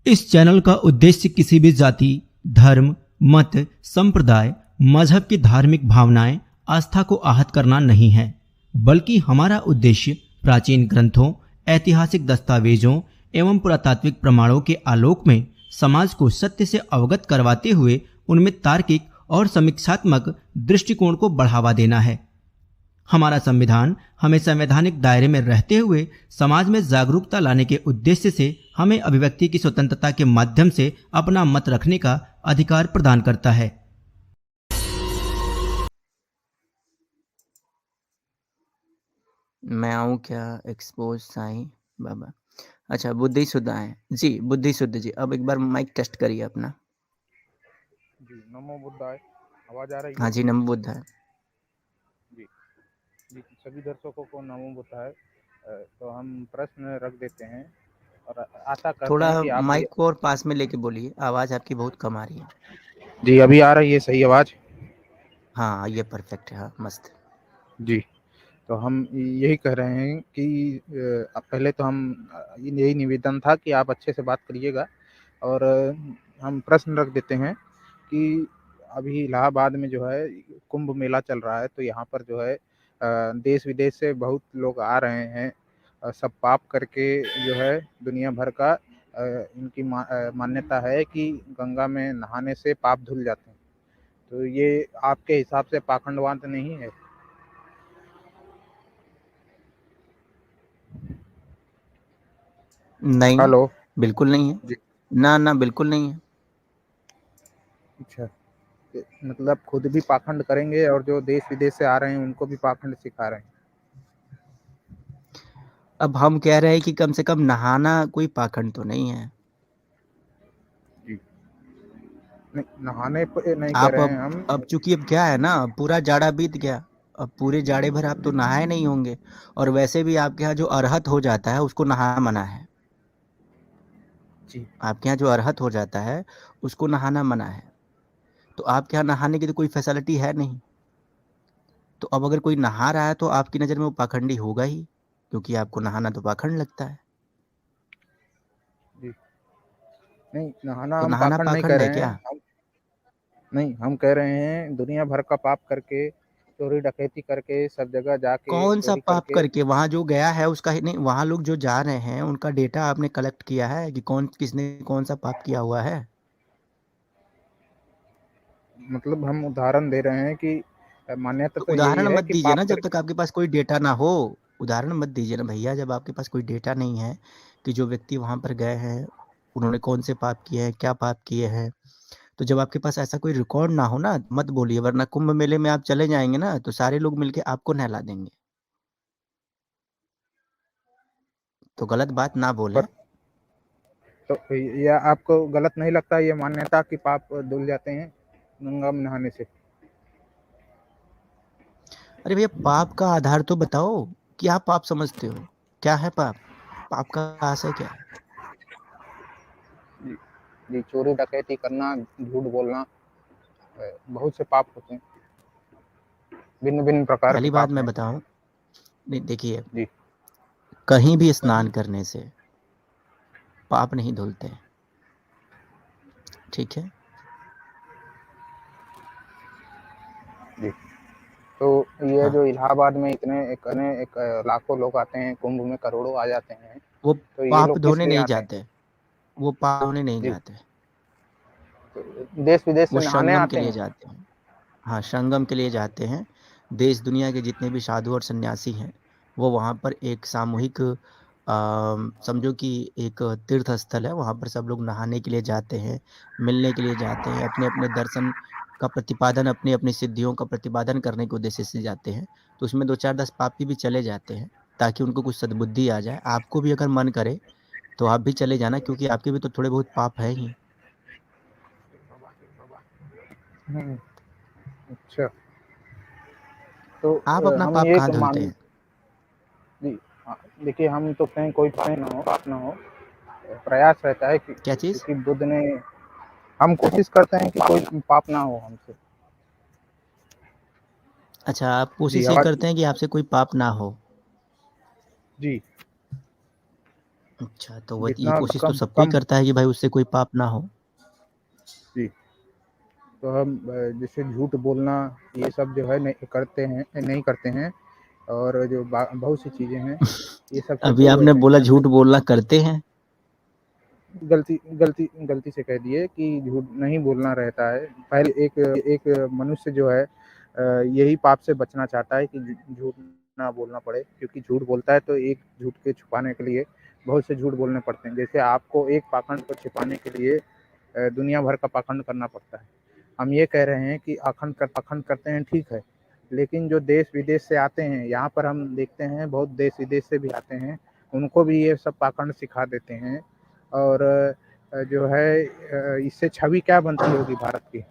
इस चैनल का उद्देश्य किसी भी जाति, धर्म, मत, संप्रदाय, मजहब की धार्मिक भावनाएं, आस्था को आहत करना नहीं है, बल्कि हमारा उद्देश्य प्राचीन ग्रंथों, ऐतिहासिक दस्तावेजों एवं पुरातात्विक प्रमाणों के आलोक में समाज को सत्य से अवगत करवाते हुए उनमें तार्किक और समीक्षात्मक दृष्टिकोण को बढ़ावा देना है। हमारा संविधान हमें संवैधानिक दायरे में रहते हुए समाज में जागरूकता लाने के उद्देश्य से हमें अभिव्यक्ति की स्वतंत्रता के माध्यम से अपना मत रखने का अधिकार प्रदान करता है। मैं आऊँ क्या एक्सपोज साईं बाबा। अच्छा, बुद्धि शुद्ध है जी, बुद्धि शुद्ध जी। अब एक बार माइक टेस्ट करिए अपना। जी, नमो बुद्धाय। आवाज आ रही है? हाँ जी, नमो बुद्धाय। जी जी, सभी दर्शकों को नमो बुद्धाय। तो हम प्रश्न रख देते हैं और आशा करते थोड़ा हैं कि आप भी। माइक को और पास में लेके बोलिए, आवाज़ आपकी बहुत कम आ रही है। जी, अभी आ रही है सही आवाज? हाँ, ये परफेक्ट है। हाँ, मस्त। जी, तो हम यही कह रहे हैं कि पहले तो हम यही निवेदन था कि आप अच्छे से बात करिएगा। और हम प्रश्न रख देते हैं कि अभी इलाहाबाद में जो है कुंभ मेला चल रहा है, तो यहाँ पर जो है देश विदेश से बहुत लोग आ रहे हैं। सब पाप करके जो है दुनिया भर का इनकी मान्यता है कि गंगा में नहाने से पाप धुल जाते हैं। तो ये आपके हिसाब से पाखंडवाद नहीं है? नहीं, हेलो। बिल्कुल नहीं है। जी। ना बिल्कुल नहीं है। अच्छा, मतलब खुद भी पाखंड करेंगे और जो देश विदेश से आ रहे हैं उनको भी पाखंड सिखा रहे हैं? अब हम कह रहे हैं कि कम से कम नहाना कोई पाखंड तो नहीं है। जी, नहीं, नहाने पे नहीं कह आप रहे हैं हम। अब चूंकि अब क्या है ना, पूरा जाड़ा बीत गया। अब पूरे जाड़े भर आप तो नहाए नहीं होंगे। और वैसे भी आपके यहाँ जो अरहत हो जाता है उसको नहाना मना है। जी। आपके यहाँ जो अरहत हो जाता है उसको नहाना मना है। तो आपके यहाँ नहाने की तो कोई फैसिलिटी है नहीं। तो अब अगर कोई नहा रहा है तो आपकी नज़र में वो पाखंडी होगा ही, क्योंकि आपको नहाना तो पाखंड लगता है। जी, नहीं, नहाना तो हम नहाना पाखंड नहीं कह पाखंड है रहे क्या? हैं हम। नहीं, हम कह रहे हैं दुनिया भर का पाप करके, चोरी डकैती करके, सब जगह जाके कौन सा चोरी पाप करके। करके? वहां जो गया है उसका ही नहीं, वहां लोग जो जा रहे हैं उनका डेटा आपने कलेक्ट किया है कि कौन किसने कौन सा पाप किया हुआ है? मतलब हम उदाहरण दे रहे हैं कि मान्यता तो तो यही उदाहरण है मत कि दीजिए पाप ना कर। जब तक आपके पास कोई डेटा ना हो। उदाहरण मत दीजिए ना भैया, जब आपके पास कोई डेटा नहीं है कि जो व्यक्ति वहां पर गए हैं उन्होंने कौन से पाप किए हैं, क्या पाप किए हैं। तो जब आपके पास ऐसा कोई रिकॉर्ड ना हो ना, मत बोलिए, वरना कुंभ मेले में आप चले जाएंगे ना तो सारे लोग मिलके आपको नहला देंगे। तो गलत बात ना बोले। पर तो यह आपको गलत नहीं लगता ये मान्यता कि पाप धुल जाते हैं गंगा में नहाने से? अरे भैया, पाप का आधार तो बताओ। क्या पाप समझते हो? क्या है पाप? पाप का आशय क्या है? जी, जी, चोरी डकैती करना, झूठ बोलना, बहुत से पाप होते हैं, भिन्न भिन्न प्रकार के पहली बात पाप मैं हैं। बताऊं, नहीं देखिए, जी। कहीं भी स्नान करने से पाप नहीं धुलते। ठीक है। जी, तो ये हाँ, जो इलाहाबाद में एक लाखों लोग आते हैं, कुंभ में करोड़ों आ जाते हैं, वो तो ये पाप लोग किस धोने लिए नहीं आते हैं? जाते। वो पाप धोने नहीं जी, जाते। तो देश विदेश वो से नहाने संगम के आते लिए हैं? जाते हैं। हाँ, संगम के लिए जाते हैं। देश दुनिया के जितने भी साधु और सन्यासी हैं वो वहाँ पर एक सामूहिक समझो कि एक तीर्थ स्थल है, वहाँ पर सब लोग नहाने के लिए जाते हैं, मिलने के लिए जाते हैं, अपने अपने दर्शन का प्रतिपादन, अपनी अपनी सिद्धियों का प्रतिपादन करने के उद्देश्य से जाते हैं। तो उसमें 2 4 10 पापी भी चले जाते हैं ताकि उनको कुछ सद्बुद्धि आ जाए। आपको भी अगर मन करे तो आप भी चले जाना, क्योंकि आपके भी तो थोड़े बहुत पाप है ही। हम्म, अच्छा, तो आप अपना हम पाप ये कहाँ धुलते मान। हैं? जी, हाँ, देखिए, हम तो कहीं कोई पाप ना हो, प्रयास रहता है कि क्या चीज़? क्योंकि बुद्ध ने, हम कोशिश करते हैं कि कोई पाप ना हो हमसे। अच्छा, आप कोशिश जी, ये आवाज। करते हैं कि आपसे कोई पाप ना हो। जी। अच्छा, तो वो ये जितना कोशिश तो कम सब कोई कम करता है कि भाई उससे कोई पाप ना हो। जी, तो हम जैसे झूठ बोलना ये सब जो है नहीं करते हैं, और जो बहुत सी चीज़ें हैं ये सब अभी तो आपने बोला इंसान झूठ बोलना करते हैं। गलती से कह दिए कि झूठ नहीं बोलना रहता है। पहले एक एक मनुष्य जो है यही पाप से बचना चाहता है कि झूठ ना बोलना पड़े, क्योंकि झूठ बोलता है तो एक झूठ के छुपाने के लिए बहुत से झूठ बोलने पड़ते हैं। जैसे आपको एक पाखंड को छिपाने के लिए दुनिया भर का पाखंड करना पड़ता है। हम ये कह रहे हैं कि पाखंड करते हैं ठीक है, लेकिन जो देश विदेश से आते हैं यहाँ पर हम देखते हैं बहुत देश विदेश से भी आते हैं, उनको भी ये सब पाखंड सिखा देते हैं। और जो है इससे छवि क्या बनती होगी भारत की।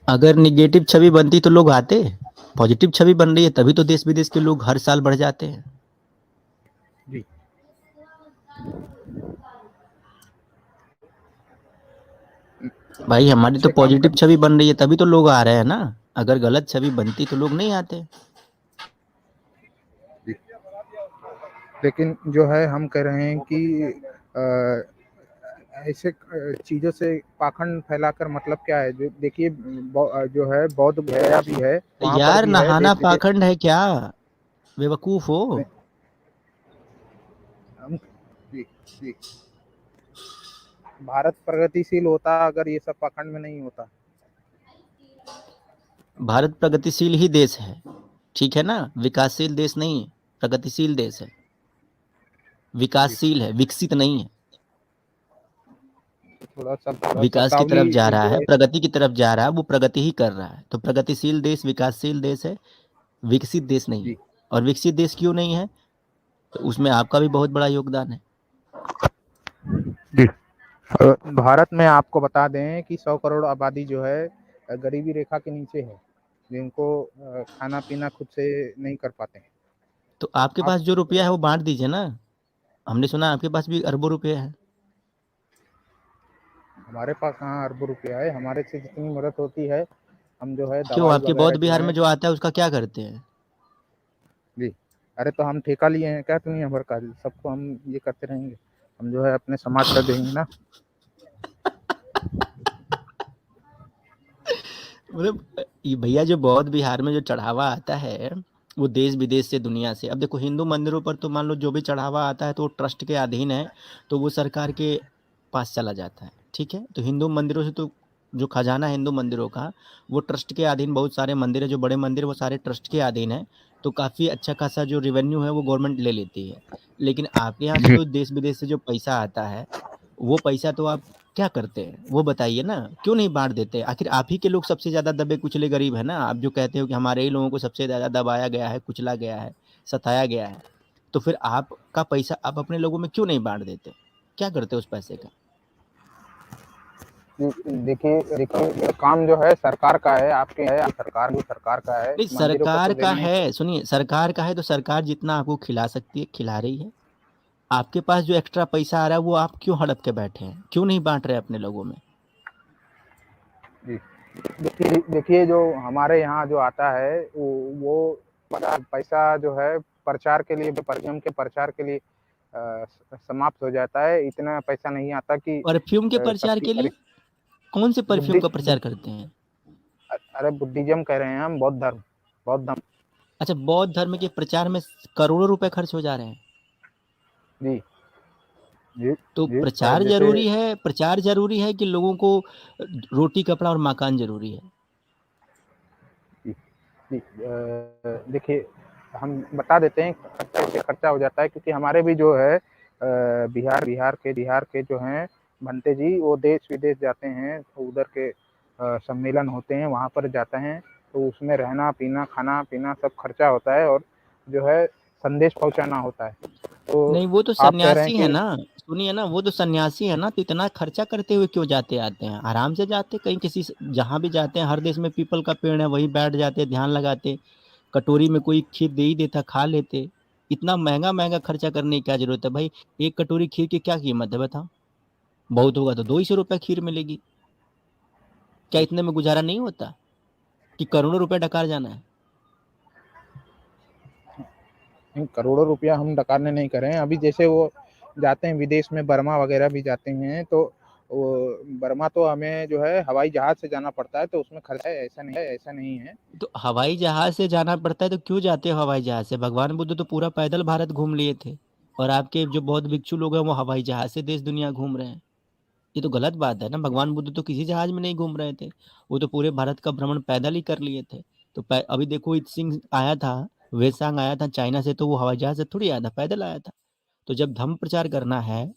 अगर निगेटिव छवि बनती तो लोग आते, पॉजिटिव छवि बन रही है तभी तो देश विदेश के लोग हर साल बढ़ जाते हैं। जी, भाई हमारी तो अच्छे काम पॉजिटिव कर छवि बन रही है तभी तो लोग आ रहे हैं ना। अगर गलत छवि बनती तो लोग नहीं आते। जी, लेकिन जो है हम कह रहे हैं कि ऐसे चीज़ों से पाखंड फैलाकर मतलब क्या है। जो देखिए जो है बौद्ध गया भी है, वहाँ पर यार भी है नहाना देश विदेश। पाखंड है क्या, बेवकूफ हो। हम जी जी, भारत प्रगतिशील होता अगर ये सब पाखंड में नहीं होता। भारत प्रगतिशील ही देश है, ठीक है ना, विकासशील देश नहीं, प्रगतिशील देश है। जी, विकासशील है, विकसित नहीं है। थोड़ा विकास की शब्दावली तरफ जा रहा जो है, है। प्रगति की तरफ जा रहा है, वो प्रगति ही कर रहा है। तो प्रगतिशील देश विकासशील देश है, विकसित देश नहीं है। जी और विकसित देश क्यों नहीं है, तो उसमें आपका भी बहुत बड़ा योगदान है। जी, भारत में आपको बता दें कि 100 करोड़ आबादी जो है गरीबी रेखा के नीचे है, जिनको खाना पीना खुद से नहीं कर पाते हैं। तो आपके आप पास जो रुपया है वो बांट दीजिए ना। हमने सुना आपके पास भी अरबों रुपये है। हमारे पास कहाँ अरबों रुपया है, हमारे से जितनी मदद होती है हम जो है क्यों, दवाई आपके वगैरह बौद्ध जो बिहार है। में जो आता है उसका क्या करते हैं। जी, अरे तो हम ठेका लिए हैं क्या दुनिया भर का, सबको हम ये करते रहेंगे। हम जो है अपने समाज का देंगे ना। मतलब ये भैया जो बौद्ध बिहार में जो चढ़ावा आता है वो देश विदेश से, दुनिया से। अब देखो हिंदू मंदिरों पर तो मान लो जो भी चढ़ावा आता है तो वो ट्रस्ट के अधीन है, तो वो सरकार के पास चला जाता है, ठीक है। तो हिंदू मंदिरों से तो जो खजाना है हिंदू मंदिरों का, वो ट्रस्ट के अधीन। बहुत सारे मंदिर है, जो बड़े मंदिर वो सारे ट्रस्ट के अधीन है। तो काफ़ी अच्छा खासा जो रेवेन्यू है वो गवर्नमेंट ले लेती है। लेकिन आपके यहाँ से जी, जो देश विदेश से जो पैसा आता है, वो पैसा तो आप क्या करते हैं वो बताइए ना, क्यों नहीं बांट देते। आखिर आप ही के लोग सबसे ज्यादा दबे कुचले गरीब है ना। आप जो कहते हो कि हमारे ही लोगों को सबसे ज्यादा दबाया गया है, कुचला गया है, सताया गया है, तो फिर आपका पैसा आप अपने लोगों में क्यों नहीं बांट देते, क्या करते उस पैसे का। देखिए देखिए काम जो है सरकार का है, आपके है सरकार, जो सरकार का है नहीं, मंदिरों को सरकार तो का देना ही। है, सुनिए, सरकार का है तो सरकार जितना आपको खिला सकती है खिला रही है। आपके पास जो एक्स्ट्रा पैसा आ रहा है वो आप क्यों हड़प के बैठे हैं, क्यों नहीं बांट रहे अपने लोगों में। जी, देखिए जो हमारे यहाँ जो आता है वो पैसा जो है प्रचार के लिए, परफ्यूम के प्रचार के लिए समाप्त हो जाता है। इतना पैसा नहीं आता कि परफ्यूम के प्रचार सबकी के लिए कौन से परफ्यूम का प्रचार बुद्धि करते हैं। अरे बुद्धिज्म कह रहे हैं हम, बौद्ध धर्म। अच्छा, बौद्ध धर्म के प्रचार में करोड़ों रुपए खर्च हो जा रहे हैं। जी जी तो जी, प्रचार जैसे जरूरी है, प्रचार जरूरी है कि लोगों को रोटी कपड़ा और मकान जरूरी है। जी, देखिए हम बता देते हैं कैसे खर्चा हो जाता है, क्योंकि हमारे भी जो है बिहार के जो हैं भंते जी, वो देश विदेश जाते हैं, तो उधर के सम्मेलन होते हैं वहाँ पर जाते हैं, तो उसमें रहना पीना खाना पीना सब खर्चा होता है, और जो है संदेश पहुँचाना होता है। तो नहीं, वो तो आप कह रहे हैं सन्यासी है कि ना। सुनिए ना, वो तो सन्यासी है ना, तो इतना खर्चा करते हुए क्यों जाते आते हैं, आराम से जाते। कहीं किसी जहाँ भी जाते हैं, हर देश में पीपल का पेड़ है, वहीं बैठ जाते, ध्यान लगाते, कटोरी में कोई खीर दे ही देता, खा लेते। इतना महंगा महंगा खर्चा करने की क्या जरूरत है भाई। एक कटोरी खीर की क्या कीमत है बताओ। बहुत होगा तो 200 रुपये खीर मिलेगी। क्या इतने में गुजारा नहीं होता कि करोड़ों रुपए डकार जाना है। करोड़ों रुपया हम डकारने नहीं कर रहे हैं। अभी जैसे वो जाते हैं विदेश में, बर्मा वगैरह भी जाते हैं, तो वो बर्मा तो हमें जो है हवाई जहाज से जाना पड़ता है, तो उसमें खर्चा है, ऐसा नहीं है। तो हवाई जहाज से जाना पड़ता है तो क्यों जाते हो हवाई जहाज से? भगवान बुद्ध तो पूरा पैदल भारत घूम लिए थे, और आपके जो बौद्ध भिक्षु लोग हैं वो हवाई जहाज से देश दुनिया घूम रहे हैं। ये तो गलत बात है ना। भगवान बुद्ध तो किसी जहाज में नहीं घूम रहे थे, वो तो पूरे भारत का भ्रमण पैदल ही कर लिए थे। तो अभी देखो इत सिंह आया था, वेसांग आया था चाइना से, तो वो हवाई जहाज से थोड़ी आया था, पैदल आया था। तो जब धर्म प्रचार करना है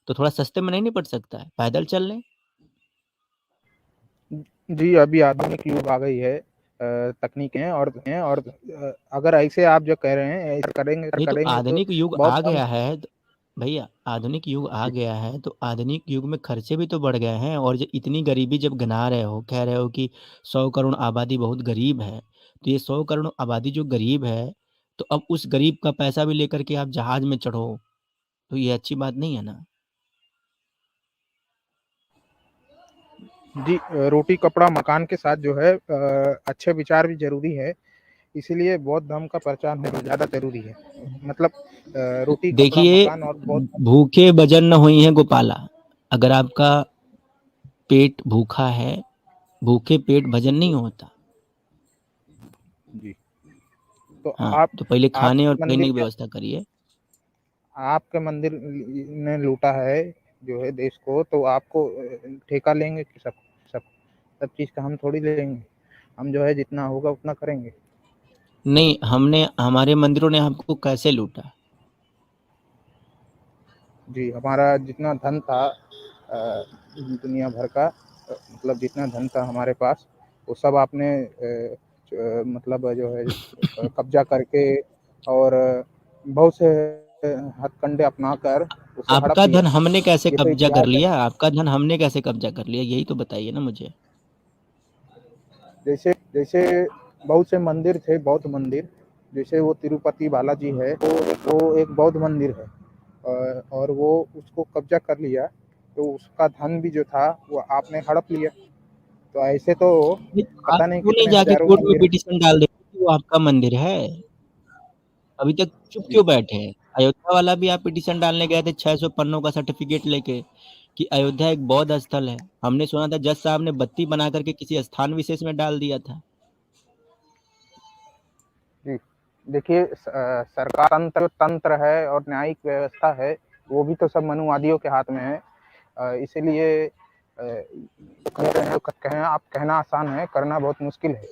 तो थोड़ा सस्ते में नहीं निपट सकता है, पैदल चल लें। जी, अभी आधुनिक युग आ गई है, तकनीकें और अगर ऐसे आप जो कह रहे हैं ऐसा नहीं तो करेंगे तो आधुनिक युग बहुत आ कम। गया है भैया, आधुनिक युग आ गया है तो आधुनिक युग में खर्चे भी तो बढ़ गए हैं। और जो इतनी गरीबी जब गिना रहे हो, कह रहे हो कि 100 करोड़ आबादी बहुत गरीब है, तो ये 100 करोड़ आबादी जो गरीब है, तो अब उस गरीब का पैसा भी लेकर के आप जहाज में चढ़ो, तो ये अच्छी बात नहीं है ना। जी, रोटी कपड़ा मकान के साथ जो है अच्छे विचार भी जरूरी है, इसीलिए बौद्ध धर्म का प्रचार होना ज़्यादा ज़रूरी है। मतलब रोटी, कपड़ा, देखिए, मकान और बौद्ध। भूखे भजन न हुई है गोपाला। अगर आपका पेट भूखा है, भूखे पेट भजन नहीं होता। जी, तो हाँ, आप तो पहले खाने और आपके पहनने मंदिर की में व्यवस्था करिए। आपके मंदिर ने लूटा है जो है देश को, तो आपको ठेका लेंगे कि सब सब चीज़ का हम थोड़ी लेंगे। हम जो है जितना होगा उतना करेंगे। नहीं, हमारे मंदिरों ने हमको कैसे लूटा? जी, हमारा जितना धन था दुनिया भर का, मतलब जितना धन था हमारे पास, वो सब आपने मतलब जो है कब्जा करके और बहुत से हथकंडे अपनाकर उसे हड़प आपका लिया। धन हमने कैसे ये तो कब्जा कर इतिहास है। लिया? आपका धन हमने कैसे कब्जा कर लिया, यही तो बताइए ना मुझे। जैसे जैसे बहुत से मंदिर थे, बौद्ध मंदिर, जैसे वो तिरुपति बालाजी है, वो एक बौद्ध मंदिर है, और वो उसको कब्जा कर लिया, तो उसका धन भी जो था वो आपने हड़प लिया। तो ऐसे तो नहीं तो आप पता नहीं क्यों नहीं कितने जाके हजारों कोर्ट में मंदिर हैं। पिटीशन डाल देते कि वो आपका मंदिर है? अभी तक चुप जी, क्यों बैठे हैं? अयोध्या वाला भी आप पिटीशन डालने गए थे 600 पन्नों का सर्टिफिकेट लेके कि अयोध्या एक बौद्ध स्थल है। हमने सुना था जज साहब ने बत्ती बना करके किसी स्थान विशेष में डाल दिया था। जी। देखिए, सरकार तंत्र है और न्यायिक व्यवस्था है, वो भी तो सब मनुवादियों के हाथ में है। इसीलिए कह रहे हैं, कहें आप, कहना आसान है, करना बहुत मुश्किल है।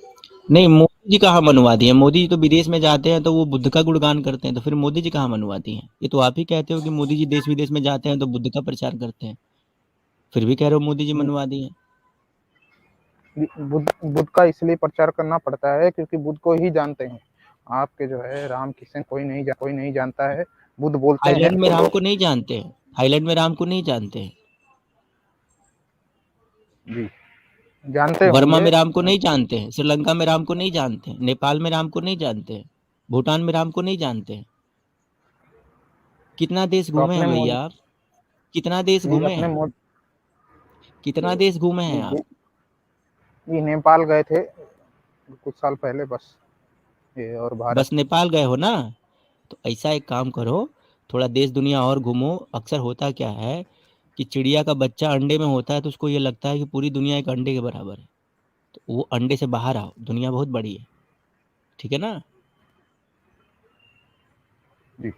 नहीं, मोदी जी कहाँ मनुवादी हैं? मोदी जी तो विदेश में जाते हैं तो वो बुद्ध का गुणगान करते हैं, तो फिर मोदी जी कहाँ मनुवादी हैं? ये तो आप ही कहते हो कि मोदी जी देश विदेश में जाते हैं तो बुद्ध का प्रचार करते हैं, फिर भी कह रहे हो मोदी जी मनुवादी हैं। बुद्ध का इसलिए प्रचार करना पड़ता है क्योंकि बुद्ध को ही जानते हैं। आपके जो है राम कृष्ण कोई नहीं जानता है। बुद्ध बोलते हैं थाईलैंड में तो राम लोग को नहीं जानते हैं, थाईलैंड में राम को नहीं जानते हैं, जी जानते बर्मा होंगे। में राम को नहीं जानते हैं, श्रीलंका में राम को नहीं जानते हैं, नेपाल में राम को नहीं जानते हैं, भूटान में राम को नहीं जानते हैं। कितना देश तो घूमे अपने हैं मोदी भैया आप? कितना देश जी घूमे अपने हैं? मोदी कितना देश घूमे हैं आप? जी जी नेपाल गए थे कुछ साल पहले बस, ये और भारत। बस नेपाल गए हो ना? तो ऐसा एक काम करो, थोड़ा देश दुनिया और घूमो। अक्सर होता क्या है कि चिड़िया का बच्चा अंडे में होता है तो उसको ये लगता है कि पूरी दुनिया एक अंडे के बराबर है। तो वो अंडे से बाहर आओ, दुनिया बहुत बड़ी है। ठीक है ना? जी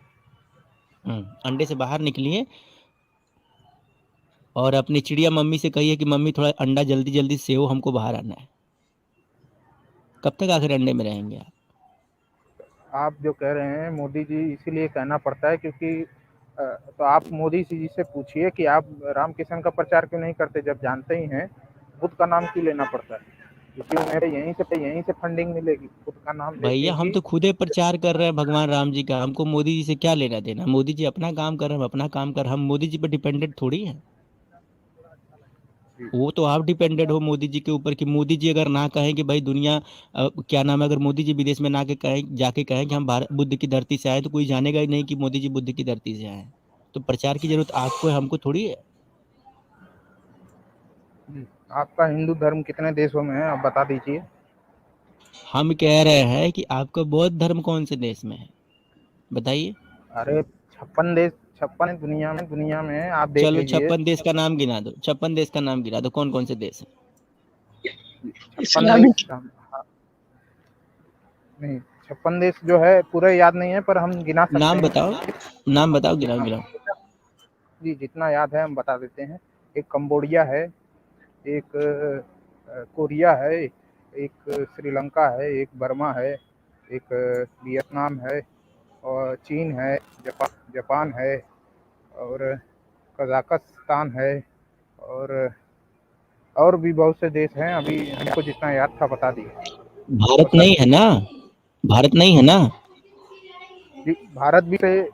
अंडे से बाहर निकलिए और अपनी चिड़िया मम्मी से कहिए कि मम्मी थोड़ा अंडा जल्दी जल्दी सेओ, हमको बाहर आना है। कब तक आखिर अंडे में रहेंगे आप? आप जो कह रहे हैं मोदी जी इसीलिए कहना पड़ता है क्योंकि तो आप मोदी जी से पूछिए कि आप रामकृष्ण का प्रचार क्यों नहीं करते, जब जानते ही हैं बुद्ध का नाम क्यों लेना पड़ता है, क्योंकि उन्हें यहीं से फंडिंग मिलेगी बुद्ध का नाम लेते भैया हम ही। तो खुद ही प्रचार कर रहे हैं भगवान राम जी का, हमको मोदी जी से क्या लेना देना? मोदी जी अपना काम कर रहे हैं, हम अपना काम कर रहे हैं, हम मोदी जी पर डिपेंडेंट थोड़ी हैं। वो तो आप डिपेंडेंट हो मोदी जी के ऊपर कि मोदी जी अगर ना कहें कि भाई दुनिया क्या नाम है, अगर मोदी जी विदेश में ना के कहें, जाके कहें कि हम भारत बुद्ध की धरती से आए, तो कोई जानेगा ही नहीं कि मोदी जी बुद्ध की धरती से आए हैं। तो प्रचार की जरूरत आपको है, हमको थोड़ी है। आपका हिंदू धर्म कितने देशों में है आप बता दीजिए। हम कह रहे हैं कि आपका बौद्ध धर्म कौन से देश में है, बताइए। अरे 56 दुनिया में आप देख चलो लीजिए। 56 देश का नाम गिना दो, 56 देश का नाम गिना दो, कौन कौन से देश हैं? 56 इस्लामिक देश हाँ, नहीं 56 देश जो है पूरे याद नहीं है, पर हम गिना सकते नाम हैं। बताओ, नाम बताओ, गिनाओ जितना गिनाओ। जी जितना याद है हम बता देते हैं। एक कंबोडिया है, एक कोरिया है, एक श्रीलंका है, एक बर्मा है, एक वियतनाम है, और चीन है, जापान है, और कजाकिस्तान है, और भी बहुत से देश हैं। अभी हमको जितना याद था बता दिए। भारत नहीं है ना, भारत नहीं है ना? जी, भारत भी से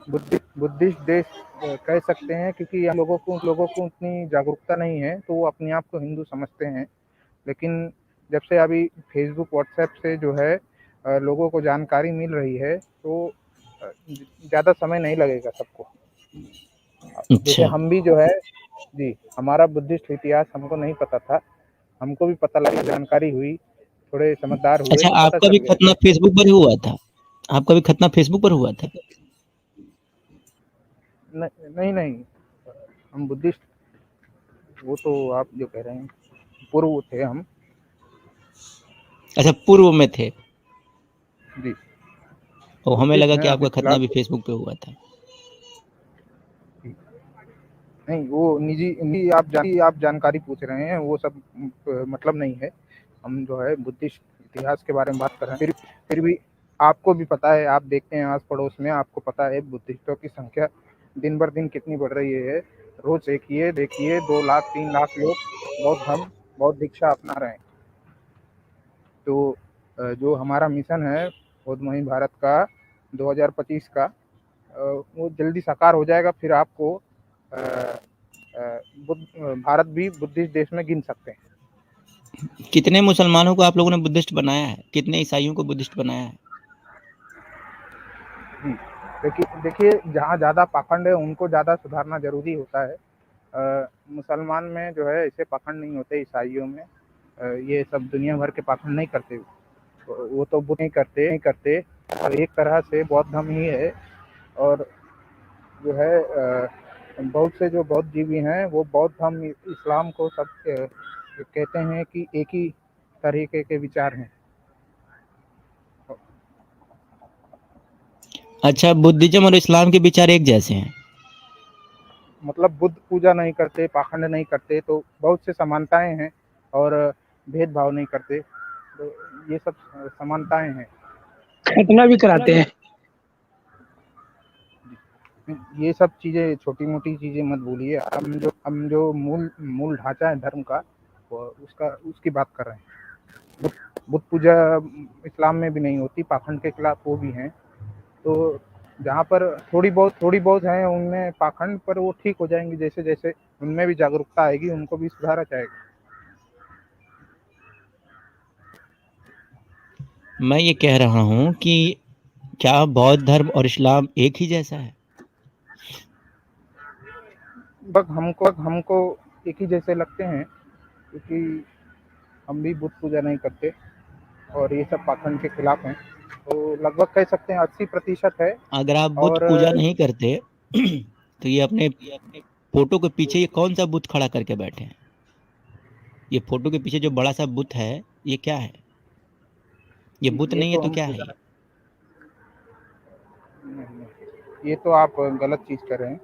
बुद्धिस्ट देश कह सकते हैं, क्योंकि हम लोगों को उतनी जागरूकता नहीं है, तो वो अपने आप को हिंदू समझते हैं। लेकिन जब से अभी फेसबुक व्हाट्सएप से जो है लोगों को जानकारी मिल रही है, तो ज़्यादा समय नहीं लगेगा सबको। जैसे अच्छा हम भी जो है जी, हमारा बुद्धिस्ट इतिहास हमको नहीं पता था, हमको भी पता लगा, जानकारी हुई, थोड़े समझदार हुए अच्छा, तो पता आपका चल भी गया। खतना फेसबुक पर ही हुआ था? आपका भी खतना फेसबुक पर हुआ था? नहीं नहीं, हम बुद्धिस्ट, वो तो आप जो कह रहे हैं पूर्व थे हम। अच्छा, पूर्व में थे। जी, और हमें बुद्धिस्ट लगा हैं कि अभी आपका खतना फिलहाल भी तो। फेसबुक पे हुआ था। नहीं, वो निजी आप जानकारी पूछ रहे हैं, वो सब मतलब नहीं है। हम जो है बुद्धिस्ट इतिहास के बारे में बात कर रहे हैं। फिर भी आपको भी पता है, आप देखते हैं आस पड़ोस में, आपको पता है बुद्धिस्टों की संख्या दिन बर दिन कितनी बढ़ रही है। रोज देखिए 2 लाख 3 लाख लोग बौद्ध दीक्षा अपना रहे हैं। तो जो हमारा मिशन है बौद्धमयी भारत का 2025 का, वो जल्दी साकार हो जाएगा। फिर आपको भारत भी बुद्धिस्ट देश में गिन सकते हैं। कितने मुसलमानों को आप लोगों ने बुद्धिस्ट बनाया है? कितने ईसाइयों को बुद्धिस्ट बनाया है? देखिए जहाँ ज़्यादा पाखंड है उनको ज़्यादा सुधारना जरूरी होता है। मुसलमान में जो है ऐसे पाखंड नहीं होते, ईसाइयों में ये सब दुनिया भर के पाखंड नहीं करते। वो तो बुत नहीं करते, और एक तरह से बौद्ध धर्म ही है। और जो है बहुत से जो बौद्ध जीवी हैं वो बौद्ध धर्म इस्लाम को सब कहते हैं कि एक ही तरीके के विचार हैं। अच्छा, बुद्धिज्म और इस्लाम के विचार एक जैसे हैं? मतलब बुद्ध पूजा नहीं करते, पाखंड नहीं करते, तो बहुत से समानताएं हैं, और भेदभाव नहीं करते, तो ये सब समानताएं हैं। खतना भी कराते हैं। ये सब चीज़ें छोटी मोटी चीज़ें मत भूलिए। हम जो मूल ढांचा है धर्म का, वो उसकी बात कर रहे हैं। बुद्ध पूजा इस्लाम में भी नहीं होती, पाखंड के खिलाफ वो भी हैं। तो जहाँ पर थोड़ी बहुत हैं उनमें पाखंड, पर वो ठीक हो जाएंगे जैसे जैसे उनमें भी जागरूकता आएगी, उनको भी सुधारा जाएगा। मैं ये कह रहा हूँ कि क्या बौद्ध धर्म और इस्लाम एक ही जैसा है? बस हमको एक ही जैसे लगते हैं, क्योंकि हम भी बुद्ध पूजा नहीं करते और ये सब पाखंड के खिलाफ हैं। तो लगभग कह सकते हैं 80% है। अगर आप बुद्ध और पूजा नहीं करते तो ये अपने फोटो के पीछे ये कौन सा बुद्ध खड़ा करके बैठे हैं? ये फोटो के पीछे जो बड़ा सा बुद्ध है, ये क्या है? ये बुद्ध ये नहीं है तो तो हम क्या है पूजा ये? ये तो आप गलत चीज़ कर रहे हैं।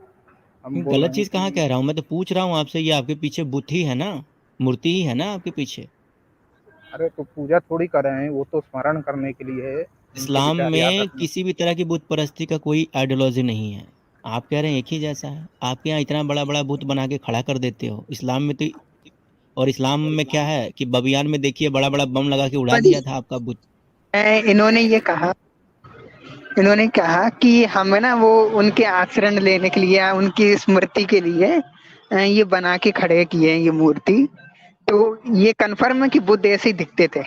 हम बोल गलत रहे हैं चीज कहाँ कि कह रहा हूँ? मैं तो पूछ रहा हूँ आपसे, ये आपके पीछे बुद्ध ही है ना, मूर्ति ही है ना आपके पीछे? अरे तो पूजा थोड़ी कर रहे हैं, वो तो स्मरण करने के लिए है, उनके इस्लाम विचार याद में रखने। किसी भी तरह की बुत परस्ती का कोई आइडियोलॉजी नहीं है। आप कह रहे हैं एक ही जैसा है। आपके यहाँ इतना बड़ा बड़ा बुत बना के खड़ा कर देते हो। इस्लाम में तो, और इस्लाम में क्या है कि बबियान में देखिए बड़ा बड़ा बम लगा के उड़ा दिया था आपका बुत। इन्होंने कहा कि हमें ना वो उनके आचरण लेने के लिए, उनकी स्मृति के लिए ये बना के खड़े किए हैं ये मूर्ति। तो ये कंफर्म है कि बुद्ध ऐसे ही दिखते थे।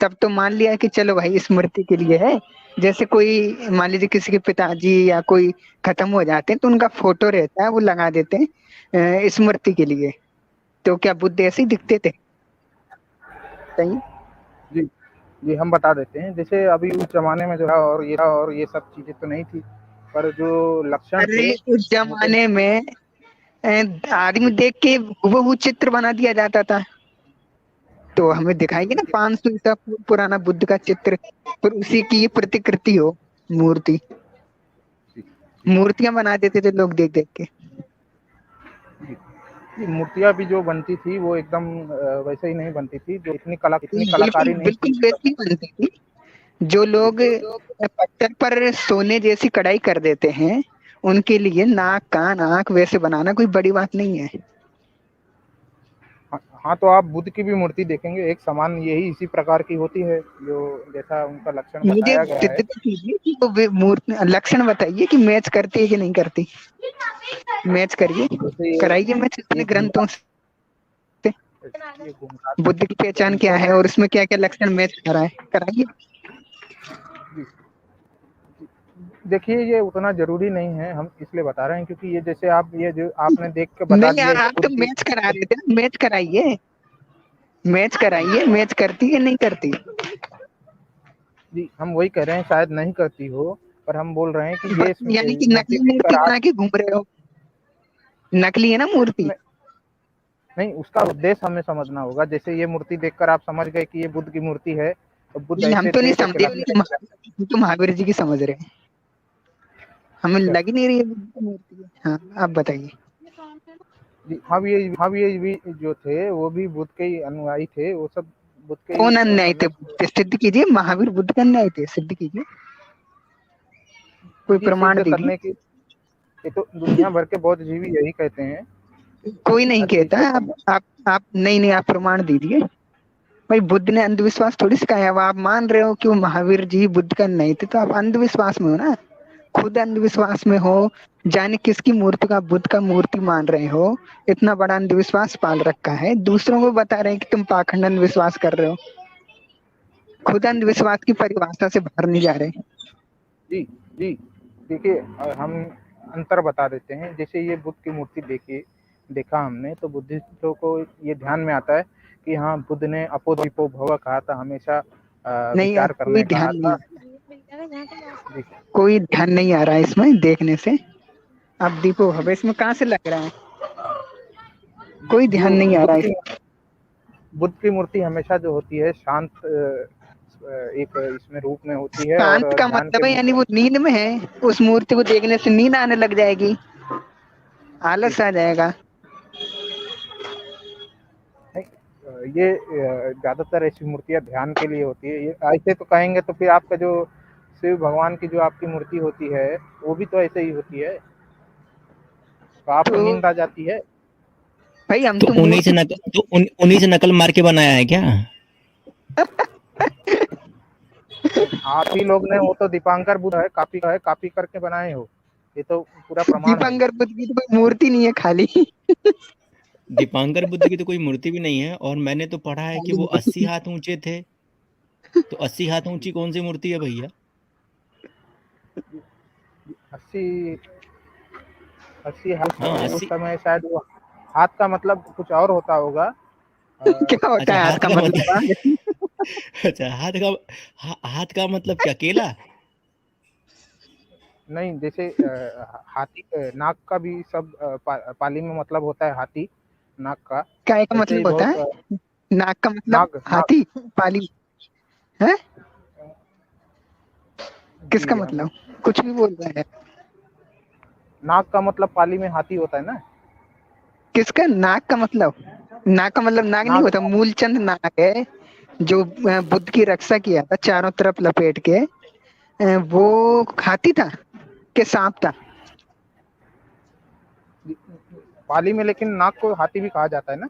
तब तो मान लिया कि चलो भाई स्मृति के लिए है। जैसे कोई मान लीजिए किसी के पिताजी या कोई खत्म हो जाते हैं तो उनका फोटो रहता है, वो लगा देते हैं स्मृति के लिए। तो क्या बुद्ध ऐसे ही दिखते थे? सही। जी, जी हम बता देते हैं। जैसे अभी उस ज़माने में जो है और ये सब चीज़ें तो नहीं थी, पर जो लक्षण अरे थे उस वो तो जमाने में आदमी देख के हूबहू चित्र बना दिया जाता था। तो हमें दिखाएंगे ना 500 ईसा पुराना बुद्ध का चित्र, पर उसी की ये प्रतिकृति हो, मूर्ति। जी, जी, मूर्तियां बना देते थे लोग देख देख के। जी। जी, मूर्तियाँ भी जो बनती थी वो एकदम वैसे ही नहीं बनती थी, जो इतनी बिल्कुल कलाकारी नहीं थी। बिल्कुल वैसी बनती थी। जो जी, लोग पत्थर पर सोने जैसी कढ़ाई कर देते हैं, उनके लिए नाक कान आंख वैसे बनाना कोई बड़ी बात नहीं है। हाँ, हाँ, तो आप बुद्ध की भी मूर्ति देखेंगे, एक समान यही इसी प्रकार की होती है, जो जैसा उनका लक्षण मुझे बताया गया सिद्ध है। तो कीजिए कि वो मूर्ति लक्षण बताइए कि मैच करती है कि नहीं करती। मैच करिए, जैसे कराइए मैच अपने ये ग्रंथों घुंघराल से। ये घुंघराल बुद्ध की पहचान क्या इनको है मैं और उसमें क्या क्या लक्षण मैच कर रहा है, कराइए। जी, देखिए ये उतना ज़रूरी नहीं है, हम इसलिए बता रहे हैं क्योंकि ये जैसे आप ये जो आपने देख के बता नहीं, दिया ये आप तो बुद्ध की मैच करा रहे थे ना, मैच कराइए। मैच कराइए, मैच करती है नहीं करती। जी, हम वही कह रहे हैं शायद नहीं करती हो, पर हम बोल रहे हैं कि ये यानी कि मूर्ति नकली देखकर मूर्ति आप बना के घूम रहे हो। नकली है ना मूर्ति। न नहीं, उसका उद्देश्य हमें समझना होगा। जैसे ये मूर्ति देखकर आप समझ गए कि ये बुद्ध की मूर्ति है, तो बुद्ध नहीं, हम ऐसे तो नहीं थे तो समझे, खिलाते थे। हम तो महावीर जी की समझ रहे हैं। हमें अच्छा, लग ही नहीं रही है बुद्ध की मूर्ति है। हाँ, आप बताइए। जी, हम ये भी जो थे वो भी बुद्ध के ही अनुयायी थे, वो सब बुद्ध के ही कौन अन्यायी थे हमें बुद्ध के? सिद्ध कीजिए, महावीर बुद्ध के अन्यायी थे, सिद्ध कीजिए, कोई जी प्रमाण सिद्ध दीजिए। करने की ये तो दुनिया भर के बौद्ध जीवी यही कहते हैं। कोई नहीं हर चीज कहता का है। आप नहीं नहीं, आप प्रमाण दीजिए। भाई बुद्ध ने अंधविश्वास थोड़ी सिखाया। अब आप मान रहे हो कि वो महावीर जी बुद्ध का नहीं थे, तो आप अंधविश्वास में हो ना, खुद अंधविश्वास में हो। जाने किसकी मूर्ति का बुद्ध का मूर्ति मान रहे हो, इतना बड़ा अंधविश्वास पाल रखा है, दूसरों को बता रहे हैं कि तुम पाखंड अंधविश्वास कर रहे हो, खुद जी अंधविश्वास की परिभाषा से बाहर नहीं जा रहे। जी जी देखिए हम अंतर बता देते हैं। जैसे ये बुद्ध की मूर्ति देखा हमने, तो बुद्धिस्टों को ये ध्यान में आता है कि हाँ बुद्ध ने अपो दीपो भव कहा था, हमेशा नहीं, विचार कोई करने ध्यान कहा नहीं था। आ जी कोई ध्यान नहीं आ रहा है इसमें देखने से। अब दीपो हवे इसमें कहाँ से लग रहा है? कोई जो ध्यान नहीं आ रहा है। बुद्ध की मूर्ति हमेशा जो होती है शांत एक इसमें रूप में होती है और शांत का ध्यान के मतलब है यानी मुद्रा वो नींद में है, उस मूर्ति को देखने से नींद आने लग जाएगी, जी आलस आ जाएगा। नहीं, ये ज्यादातर ऐसी मूर्तियां ध्यान के लिए होती है। ये ऐसे तो कहेंगे तो फिर आपका जो शिव भगवान की जो आपकी मूर्ति होती है वो भी तो ऐसे ही होती है, तो आपको तो नींद आ जाती है। भाई हम तो तो उन्हीं से मूर्ति नकल तो उन्हीं से नकल मार के बनाया है क्या? आप ही लोग ने, वो तो दीपांकर बुद्ध है, कॉपी करके बनाए हो, ये तो पूरा प्रमाण है। दीपंकर बुद्ध की तो कोई मूर्ति नहीं है, खाली दीपांकर बुद्ध की तो कोई मूर्ति भी नहीं है, और मैंने तो पढ़ा है कि खाली वो 80 मूर्ति। हाथ ऊंचे थे। तो 80 हाथ ऊंची कौन सी मूर्ति है भैया? 80 80 हाथ हाँ उस 80। समय शायद वो हाथ का मतलब कुछ और होता होगा। क्या होता अच्छा, है हाथ हाथ का का मतलब? मतलब अच्छा, हाथ का मतलब क्या, केला? नहीं, जैसे हाथी नाक का भी सब पाली में मतलब होता है हाथी, नाक का। काय का ऐसे ही मतलब होता बहुत है? नाक का मतलब नाग नाग हाथी, पाली है? जी किसका हम मतलब? कुछ भी बोल रहा है। नाग का मतलब पाली में हाथी होता है ना। किसका नाक का मतलब? नाक का मतलब नाग नहीं नाग होता, मूलचंद नाग है जो बुद्ध की रक्षा किया था चारों तरफ लपेट के। वो हाथी था कि सांप था? पाली में लेकिन नाग को हाथी भी कहा जाता है ना।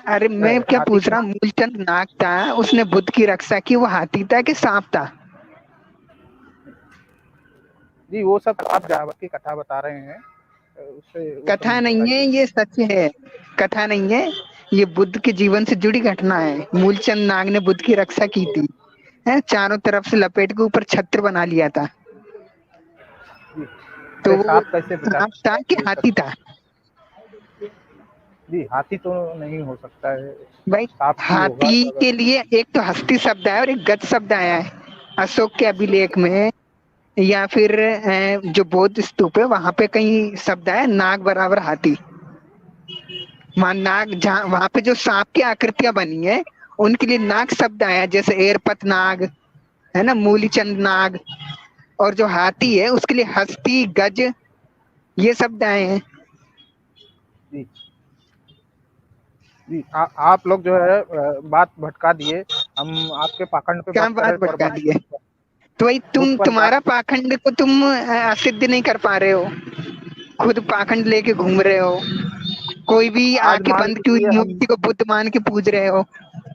अरे मैं क्या हाथी पूछ की रहा हूँ, मूलचंद नाग था, उसने बुद्ध की रक्षा की, वो हाथी था कि सांप था? जी वो सब आप जावत की कथा बता रहे हैं, उससे वो सब कथा नहीं नहीं है, बताइए। ये सच है। कथा नहीं है, ये बुद्ध के जीवन से जुड़ी घटना है। मूलचंद नाग ने बुद्ध की रक्षा की थी, है, चारों तरफ से लपेट के ऊपर छत्र बना लिया था। जी तो अरे वो सांप कैसे बचा सांप सकता था है कि ये सब। हाथी था? जी, हाथी तो नहीं हो सकता है, भाई सांप भी होगा हाथी अगर। के लिए एक तो हस्ती शब्द है और एक गज शब्द आया है अशोक के अभिलेख में, या फिर जो बौद्ध स्तूप है वहां पे कहीं शब्द है नाग बराबर हाथी। वहां नाग, जहाँ वहां पे जो सांप की आकृतियां बनी है उनके लिए नाग शब्द आया है, जैसे एरपत नाग है ना, मूलीचंद नाग। और जो हाथी है उसके लिए हस्ती, गज, ये शब्द आए हैं। जी, जी, आप लोग जो है बात भटका दिए। हम आपके पाखंड पे क्या बात कर बात रहे थे और भटका बात दी है? तो भाई बुद्ध पर बात। तुम्हारा पाखंड को तुम सिद्ध नहीं कर पा रहे हो, खुद पाखंड लेके घूम रहे हो, कोई भी आज आंखें मान बंद की लीजिए हुई हम, मूर्ति को बुद्ध मान के पूज रहे हो।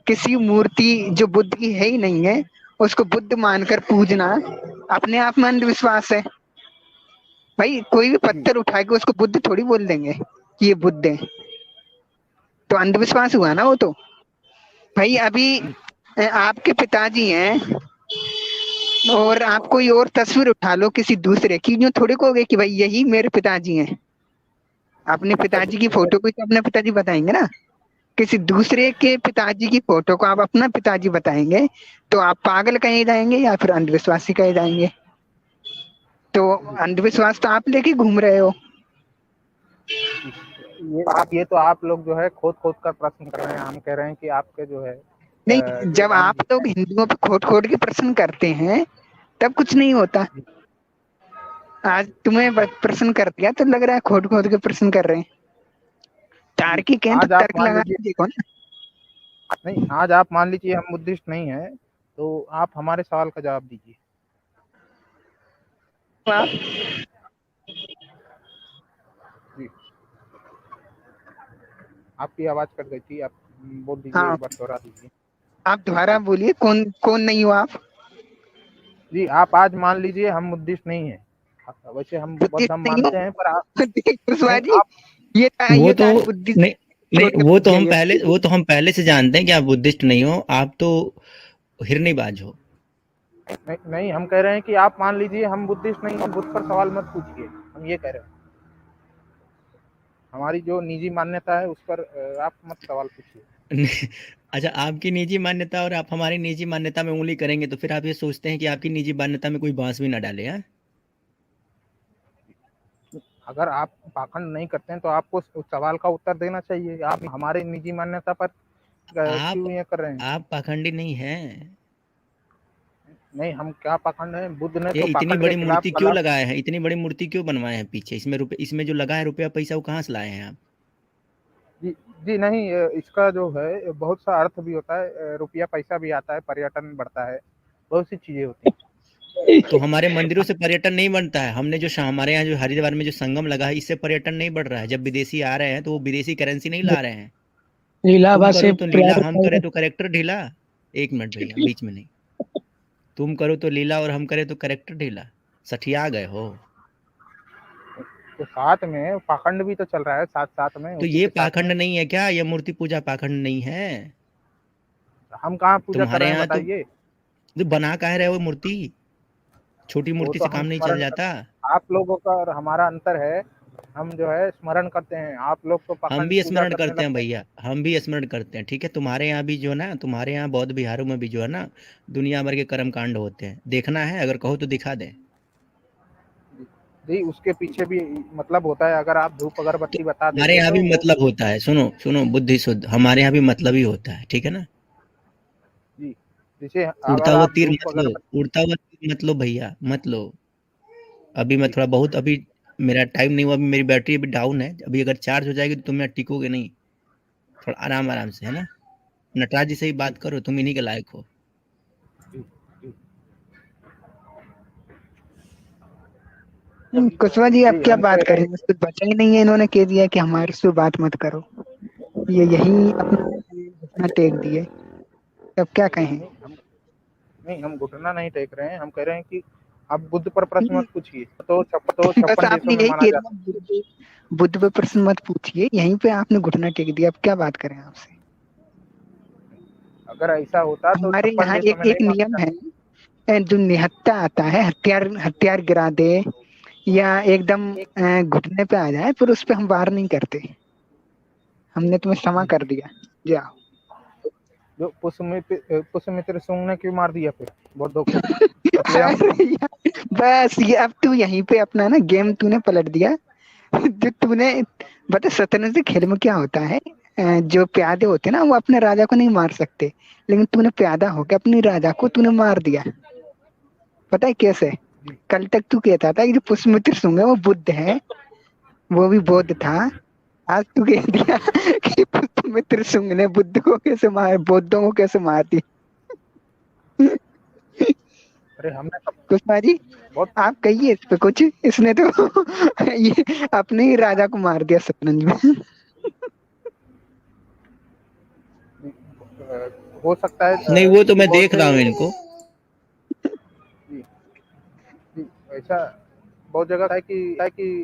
किसी मूर्ति जो बुद्ध की है ही नहीं है उसको बुद्ध मानकर पूजना अपने आप में अंधविश्वास है। भाई कोई भी जी, पत्थर उठा के उसको बुद्ध थोड़ी बोल देंगे कि ये बुद्ध है, तो अंधविश्वास हुआ ना वो तो। भाई अभी जी, आपके पिताजी हैं और आप कोई और तस्वीर उठा लो किसी दूसरे की, यूं थोड़ी कहोगे कि भाई यही मेरे पिताजी हैं। अपने पिताजी की फोटो को तो अपने पिताजी बताएंगे ना, किसी दूसरे के पिताजी की फोटो को आप अपना पिताजी बताएंगे तो आप पागल कहे जाएंगे या फिर अंधविश्वासी कहे जाएंगे। तो जी, अंधविश्वास तो आप लेके घूम रहे हो। जी। ये तो आप लोग जो है खोद खोद कर प्रश्न कर रहे हैं। हम कह रहे हैं कि आपके जो है नहीं, जो जब हम, आप लोग हिंदुओं पे खोट खोट के प्रश्न करते हैं तब कुछ नहीं होता। आज तुम्हें प्रश्न कर दिया तो लग रहा है खोट खोट के प्रश्न कर रहे हैं। जी, तार्किक हैं तो आज आप तर्क मान लगा लीजिए, के देखो ना। नहीं, आज आप मान लीजिए हम बुद्धिस्ट नहीं है, तो आप हमारे सवाल का जवाब दीजिए। आप जी, आपकी आवाज कट गई थी, आप बोल दीजिए, हाँ, एक बार दोहरा दीजिए। आप दोबारा बोलिए, कौन कौन नहीं हो आप? जी, आप आज मान लीजिए हम बुद्धिस्ट नहीं है, वैसे हम बौद्ध बुद्धिस्ट धर्म नहीं हो? मानते हैं, पर आप देखिए कुशवाहा नहीं, जी, आप वो ये तो तो आज बुद्धिस्ट नहीं, नहीं, छोड़ के वो भाग तो गया हम ये। पहले वो तो हम पहले से जानते हैं कि आप बुद्धिस्ट नहीं हो, आप तो हिरनीबाज हो। नहीं, नहीं, हम कह रहे हैं कि आप मान लीजिए हम बुद्धिस्ट नहीं, हम बुद्ध पर सवाल मत पूछिए, हम ये कह रहे हैं। हमारी जो निजी मान्यता है उस पर आप मत सवाल पूछिए। अच्छा, आपकी निजी मान्यता और आप हमारी निजी मान्यता में उंगली करेंगे तो फिर आप ये सोचते हैं कि आपकी निजी मान्यता में कोई बांस भी ना डाले, हैं? अगर आप पाखंड नहीं करते हैं तो आपको उस सवाल का उत्तर देना चाहिए। आप हमारे निजी मान्यता पर आप क्यों ये कर रहे हैं? आप पाखंडी नहीं हैं। नहीं, हम क्या पाखंड हैं? बुद्ध ने ये तो इतनी पाखंड के बड़ी खिलाफ मूर्ति क्यों कलम। लगाए हैं, इतनी बड़ी मूर्ति क्यों बनवाए हैं पीछे? इसमें रुपए, इसमें जो लगा है रुपया पैसा, वो कहाँ से लाए हैं आप? जी, जी, नहीं, इसका जो है बहुत सा अर्थ भी होता है, रुपया पैसा भी आता है, पर्यटन बढ़ता है, बहुत सी चीजें होती हैं। तो हमारे मंदिरों से पर्यटन नहीं बढ़ता है। हमने जो हमारे यहाँ जो हरिद्वार में जो संगम लगा है, इससे पर्यटन नहीं बढ़ रहा है। जब विदेशी आ रहे हैं तो वो विदेशी करेंसी नहीं ला रहे हैं। तुम इलाहाबाद से करो तो लीला, प्रयाग हम करे तो करेक्टर ढीला। एक मिनट भैया, बीच में नहीं। तुम करो तो लीला और हम करे तो करेक्टर ढीला। सठिया गए हो। तो साथ में पाखंड भी तो चल रहा है, साथ साथ में, तो उसी ये के साथ में। पाखंड नहीं है क्या? ये मूर्ति पूजा पाखंड नहीं है? हम कहाँ पूजा कर तुम्हारे रहे हैं यहाँ बताइए? तो बना काहे रहे हो मूर्ति? छोटी वो मूर्ति तो से हम काम नहीं चल स्मरण जाता? आप लोगों का और हमारा अंतर है। हम जो है स्मरण करते हैं, आप लोग तो हम पाखंड भी पूजा स्मरण करने करते हैं लगते हैं। भैया, हम भी स्मरण करते हैं। ठीक है, तुम्हारे यहाँ भी जो है ना, तुम्हारे यहाँ बौद्ध बिहारों में भी जो है ना, दुनिया भर के कर्म कांड होते हैं। देखना है? अगर कहो तो दिखा दें। जी, उसके पीछे भी मतलब होता है, अगर आप धूप तो अगरबत्ती बता हमारे देंगे यहाँ भी तो वो। मतलब होता है। सुनो सुनो बुद्धि शुद्ध, हमारे यहाँ भी मतलब ही होता है। ठीक है ना? जी, जैसे उड़ता अगर हुआ आप तीर धूप मत लो, अगरबत्ती। उड़ता हुआ तीर मत लो भैया, मत लो। अभी मैं जी, थोड़ा बहुत, अभी मेरा टाइम नहीं हुआ, अभी मेरी बैटरी अभी डाउन है। अभी अगर चार्ज हो जाएगी तो तुम यहाँ टिकोगे नहीं। थोड़ा आराम आराम से, है ना? नटराज जी से ही जी, बात करो, तुम इन्हीं के लायक हो। जी, जी, कुशवाहा जी आप जी, क्या हम बात कह रहे करें, हैं। कुछ बचा ही नहीं है, इन्होंने कह दिया कि हमारे से बात मत करो। ये यही अपना टेक दिए, अब क्या कहें। नहीं, हम घुटना नहीं टेक रहे हैं, हम कह रहे हैं कि आप बुद्ध पर प्रश्न मत पूछिए। तो तो बस 56 देशों आपने में यही माना कह जाता दिया बुद्ध पे प्रश्न मत पूछिए, यहीं पे आपने घुटना टेक दिया, अब क्या बात करें आपसे। है। अगर ऐसा होता तो हमारे 56 यहाँ देशों एक में नहीं एक माना नियम जाता। है, जो निहत्था आता है, हथियार हथियार गिरा दे या एकदम घुटने पे आ जाए, फिर उस पे हम वार नहीं करते। हमने तुम्हें क्षमा कर दिया, जाओ। जो पुष्यमित्र शुंग ने क्यों मार दिया फिर बौद्धों को? कत्लेआम अरे यार, बस ये अब तू यहीं पे अपना ना गेम तूने पलट दिया। जो तूने बता, शतरंज के खेल में क्या होता है, जो प्यादे होते हैं ना वो अपने राजा को नहीं मार सकते, लेकिन तूने प्यादा होकर अपने राजा को तूने मार दिया। पता है कैसे? कल तक तू कहता था कि जो पुष्यमित्र शुंग है वो बुद्ध है, वो भी बौद्ध था। आज तू कह दिया कि पुष्यमित्र शुंग ने बुद्ध को कैसे मार, बौद्धों को कैसे मार दी। अरे हमने कुशवा जी बहुत आप कहिए इस पे कुछ, इसने तो ये अपने ही राजा को मार दिया शतरंज में। हो सकता है नहीं, वो तो मैं बहुत देख रहा हूँ इनको। जी, ऐसा बहुत जगह है कि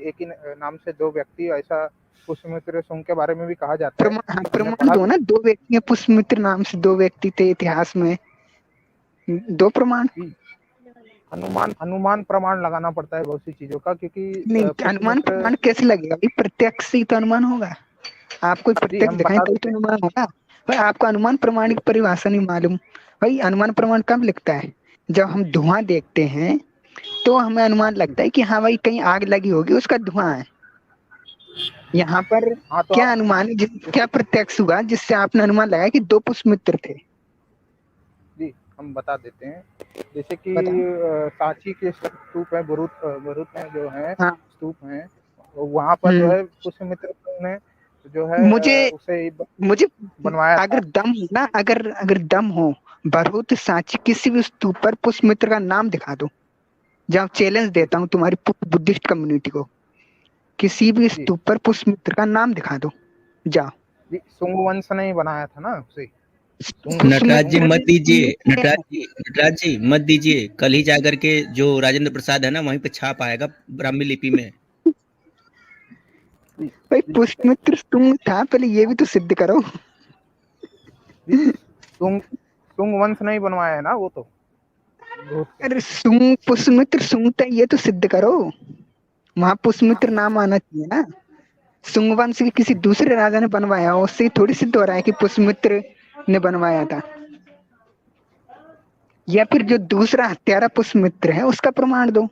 एक ही नाम से दो व्यक्ति, ऐसा पुष्यमित्र शुंग के बारे में भी कहा जाता है। हमने प्रमाण पढ़ा दो ना, 2 व्यक्ति हैं, पुष्यमित्र नाम से 2 व्यक्ति थे इतिहास में, 2 प्रमाण। भी। अनुमान प्रमाण लगाना पड़ता है बहुत सी चीजों का, क्योंकि नहीं, अनुमान प्रमाण कैसे लगेगा भाई? प्रत्यक्ष से ही तो अनुमान होगा। आप कोई प्रत्यक्ष हम दिखाएं बता तभी तो अनुमान होगा भाई। आपको अनुमान प्रमाण की परिभाषा नहीं मालूम भाई। अनुमान प्रमाण कब लिखता है? जब हम धुआं देखते हैं तो हमें अनुमान लगता है कि हाँ भाई कहीं आग लगी होगी, उसका धुआं है। यहाँ पर हाँ, तो क्या अनुमान, क्या प्रत्यक्ष हुआ जिससे आपने अनुमान लगाया कि 2 पुष्यमित्र थे? जी हम बता देते हैं। जैसे कि बताओ। सांची के स्तूप है, भरूच में जो है हाँ। स्तूप है, वहाँ पर जो है पुष्यमित्र ने जो है उसे मुझे बनवाया अगर था। दम हो ना, अगर दम हो, भरूच, सांची किसी भी स्तूप पर पुष्यमित्र का नाम दिखा दो। जब चैलेंज देता हूँ तुम्हारी बुद्धिस्ट कम्युनिटी को, किसी भी स्तूप पर पुष्यमित्र का नाम दिखा दो, जाओ। शुंग वंश ने ही बनाया था ना उसे। नटराज जी मत दीजिए, नटराज जी मत दीजिए। कल ही जाकर के जो राजेंद्र प्रसाद है ना, वहीं पे छाप आएगा ब्राह्मी लिपि में। भाई पुष्यमित्र शुंग था, पहले ये भी तो सिद्ध करो। शुंग वंश नहीं बनवाया है ना वो तो। अरे शुंग, पुष्यमित्र शुंग था, ये तो सिद्ध करो। वहां पुष्यमित्र नाम आना चाहिए ना। शुंग वंश के किसी दूसरे राजा ने बनवाया, उससे थोड़ी सिद्ध हो रहा है कि पुष्यमित्र ने बनवाया था। या फिर जो दूसरा हत्यारा पुष्यमित्र है उसका प्रमाण दो।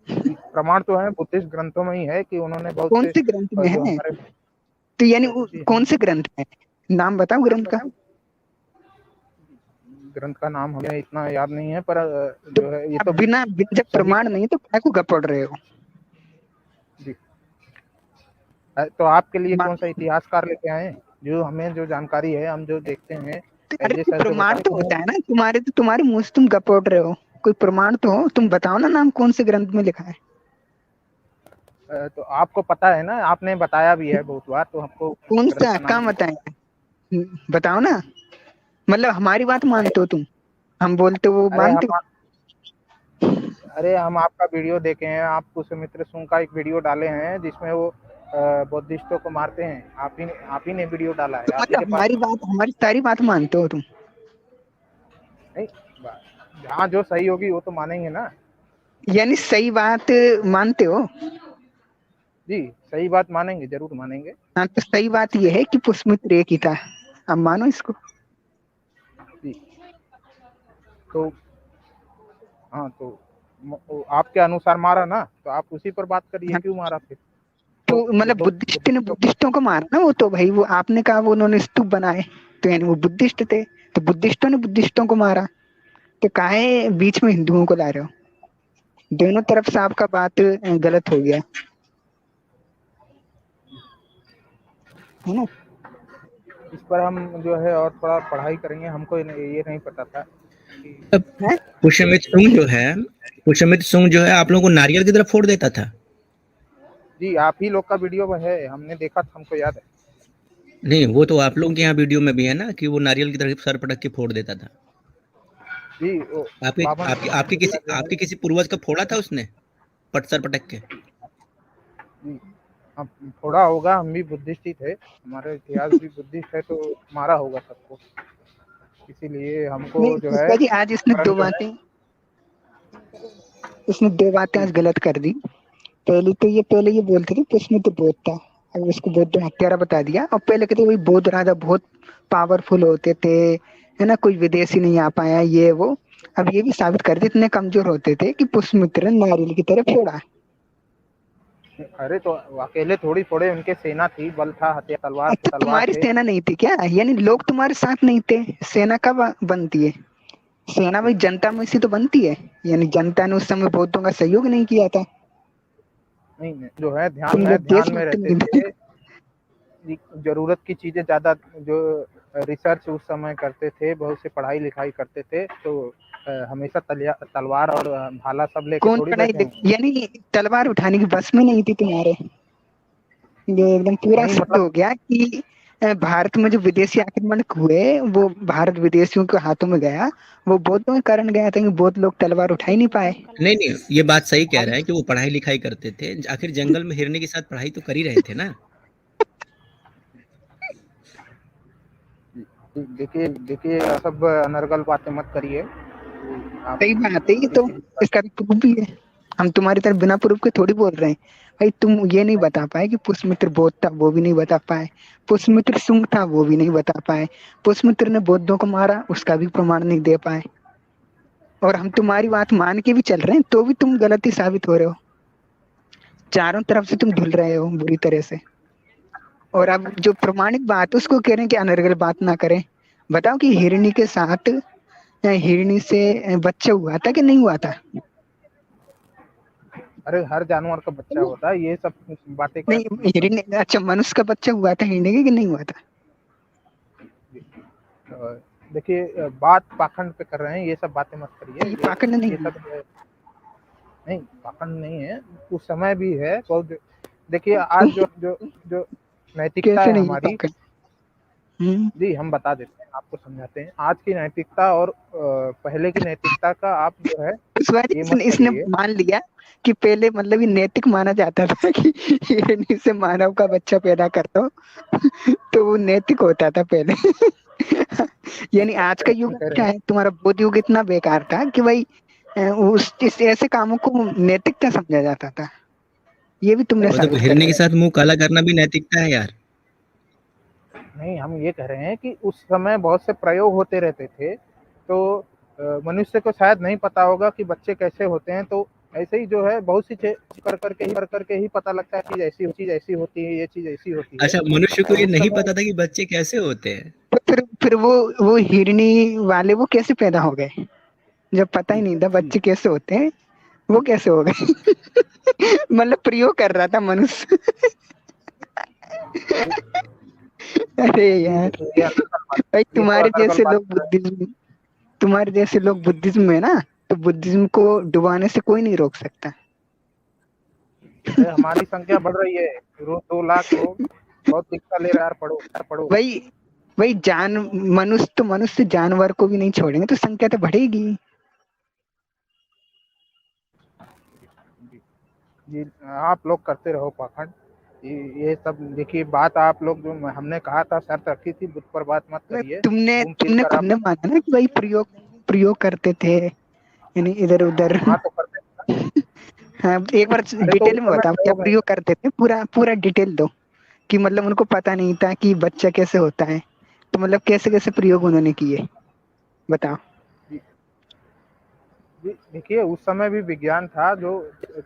प्रमाण तो है, बुद्धिस्ट ग्रंथों में ही है कि उन्होंने बहुत कौन से ग्रंथ में है? तो यानी कौन से ग्रंथ में? नाम बताओ ग्रंथ का। ग्रंथ का नाम हमें इतना याद नहीं है, पर जो है ये तो बिना जब प्रमाण नहीं तो क्या को गपड़ रहे हो? जी, तो आपके लिए कौन सा इतिहासकार लेके आए जो हमें जो जानकारी है, हम जो देखते हैं। अरे प्रमाण तो होता है ना, तुम्हारे मुंह से तुम गपड़ रहे हो। कोई प्रमाण तो हो, तुम बताओ ना नाम कौन से ग्रंथ में लिखा है। तो आपको पता है ना, आपने बताया भी है बहुत बार, तो हमको कौन सा कहाँ बताए? बताओ ना। मतलब हमारी बात मानते हो तुम? हम बोलते वो मानते हो? अरे हम आपका वीडियो देखे हैं, आप पुष्यमित्र शुंग का एक वीडियो डाले हैं जिसमें वो बौद्धिस्टों को मारते हैं। आप ही ने वीडियो डाला है। तो मतलब हमारी सारी बात मानते हो तुम? नहीं, जहाँ जो सही होगी वो तो मानेंगे ना। यानी सही बात मानते हो? जी सही बात मानेंगे, जरूर मानेंगे। हाँ, तो सही बात ये है कि पुष्यमित्र एक ही था, अब मानो इसको। जी तो हाँ, तो आपके अनुसार मारा ना, तो आप उसी पर बात करिए। क्यों मारा फिर? तो मतलब बुद्धिस्ट ने बुद्धिस्टों को मारा ना। वो तो भाई वो आपने कहा वो उन्होंने स्तूप बनाए, तो यानी वो बुद्धिस्ट थे, तो बुद्धिस्टों ने बुद्धिस्टों को मारा। तो काहे बीच में हिंदुओं को ला रहे हो? दोनों तरफ से आपका बात गलत हो गया है ना। इस पर हम जो है और थोड़ा पढ़ाई करेंगे। हमको ये नहीं पता था। पुष्यमित्र शुंग जो है आप लोगों को नारियल की तरफ फोड़ देता था। जी आप ही लोग का वीडियो में है, हमने देखा था, हमको याद है। नहीं, वो तो आप लोगों के यहाँ वीडियो में भी है ना कि वो नारियल की तरफ सर पटक के फोड़ देता था। जी आपके किसी पूर्वज का फोड़ा था उसने सर पटक के? फोड़ा होगा। हम भी बुद्धिस्ट ही थे, हमारे इतिहास भी बुद्धिस्ट है, तो मारा होगा सबको। इसीलिए हमको जो है आज इसने दो बातें आज गलत कर दी। पहले ये बोलते थे पुष्यमित्र बौद्ध था, अब उसको बौद्ध हत्यारा बता दिया। और पहले कहते वही बौद्ध राजा बहुत पावरफुल होते थे, है ना, कोई विदेशी नहीं आ पाया ये वो। अब ये भी साबित कर दिया इतने कमजोर होते थे कि पुष्यमित्र ने नारियल की तरह फोड़ा। अरे तो अकेले थोड़ी फोड़े, उनके सेना थी, बल था, हथियार, तलवार अच्छा तलवार तुम्हारी थे। सेना नहीं थी क्या? यानी लोग तुम्हारे साथ नहीं थे? सेना कब बनती है? सेना भाई जनता में से तो बनती है। यानी जनता ने उस समय बौद्धों का सहयोग नहीं किया था। नहीं जो है तुम लोग ध्यान में देशभक्त रहते नहीं थे। थे। जरूरत की चीजें ज्यादा जो रिसर्च उस समय करते थे, बहुत से पढ़ाई लिखाई करते थे, तो हमेशा तलवार और भाला सब लेके कौन थोड़ी पढ़ाई बैठे हैं। यानी तलवार उठाने की बस में नहीं थी तुम्हारे? ये एकदम पूरा नहीं सिद्ध मतलब हो गया कि भारत में जो विदेशी आक्रमण हुए वो भारत विदेशियों के हाथों में गया, वो बौद्धों के कारण गया था कि बौद्ध लोग तलवार उठा ही नहीं पाए। नहीं नहीं, ये बात सही कह हम रहा है कि वो पढ़ाई लिखाई करते थे, आखिर जंगल में हिरने के साथ पढ़ाई तो कर ही रहे थे ना। देखिए देखिए सब अनर्गल बातें मत करिए। आप सही बात है ये तो, किसी इसका प्रूफ भी है। हम तुम्हारी तरफ बिना प्रूफ के थोड़ी बोल रहे हैं। भाई तुम ये नहीं बता पाए कि पुष्यमित्र बौद्ध था, वो भी नहीं बता पाए। पुष्यमित्र शुंग था, वो भी नहीं बता पाए। पुष्यमित्र ने बौद्धों को मारा, उसका भी प्रमाण नहीं दे पाए। और हम तुम्हारी बात मान के भी चल रहे हैं तो भी तुम गलत ही साबित हो रहे हो। चारों तरफ से तुम धुल रहे हो बुरी तरह से। और अब जो प्रमाणिक बात उसको कह रहे हैं कि अनर्गल बात ना करें। बताओ कि हिरणी के साथ हिरणी से बच्चा हुआ था कि नहीं हुआ था? अरे हर जानवर का बच्चा होता है, ये सब बातें क्या नहीं मतलब। हिरणी, अच्छा मनुष्य का बच्चा हुआ था हिरणी के कि नहीं हुआ था? देखिए बात पाखंड पे कर रहे हैं, ये सब बातें मत करिए। ये पाखंड नहीं ये है। सब नहीं, पाखंड नहीं है। उस समय भी है बहुत। देखिए आज जो जो जो नैतिकता कैसे है नहीं है हमारी, पाखंड? जी हम बता देते हैं, आपको समझाते हैं। आज की नैतिकता और पहले की नैतिकता का आप जो है इस बार ये मत इसने इसने करिए। मान लिया कि पहले मतलब ये नैतिक माना जाता था कि हिरणी से मानव का बच्चा पैदा कर दो तो वो नैतिक होता था पहले। यानी आज का युग हम कह रहे क्या हैं है, तुम्हारा बौद्ध युग इतना बेकार था कि भाई उस इस ऐसे कामों को नैतिकता समझा जाता था। ये भी तुमने नहीं, और तो साबित कर हिरने के दिया। साथ मुंह काला करना भी नैतिकता है यार। नहीं हम ये कह रहे हैं कि उस समय बहुत से प्रयोग होते रहते थे, तो मनुष्य को शायद नहीं पता होगा कि बच्चे कैसे होते हैं। तो ऐसे ही जो है बहुत सी चीज कर करके ही पता लगता है, चीज ऐसी होती है, ये चीज ऐसी होती है। अच्छा, मनुष्य को तो ये उस नहीं समय पता था कि बच्चे कैसे होते हैं। तो फिर वो हिरणी वाले वो कैसे पैदा हो गए जब पता ही नहीं था बच्चे कैसे होते हैं? वो कैसे हो गए? मतलब प्रयोग कर रहा था मनुष्य। अरे जी यार, देखिए ये अनर्गल बात, भाई ये तो अनर्गल बात कर रहे तुम्हारे जैसे लोग बुद्धिज्म में है ना, तो बुद्धिज्म को डुबाने से कोई नहीं रोक सकता। हैं। अरे हमारी संख्या बढ़ रही है, रोज 2 लाख लोग, बहुत शिक्षा ले रहे हैं यार, पढ़ो यार पढ़ो। भाई भाई मनुष्य जानवर को भी नहीं छोड़ेंगे तो संख्या तो बढ़ेगी। जी आप लोग करते रहो पाखंड। ये सब देखिए बात आप लोग जो हमने कहा था, शर्त रखी थी, बुद्ध पर बात मत करिए। तुमने घूम फिर तुमने कर खुद आप, ने माना ना कि भाई प्रयोग प्रयोग करते थे यानी इधर उधर। हाँ तो करते थे। हाँ एक बार अरे तो डिटेल उस में समय बताओ क्या प्रयोग नहीं प्रयोग था। करते थे, पूरा पूरा डिटेल दो। कि मतलब उनको पता नहीं था कि बच्चा कैसे होता है, तो मतलब कैसे कैसे प्रयोग उन्होंने किए, बताओ। जी देखिए उस समय भी विज्ञान था, जो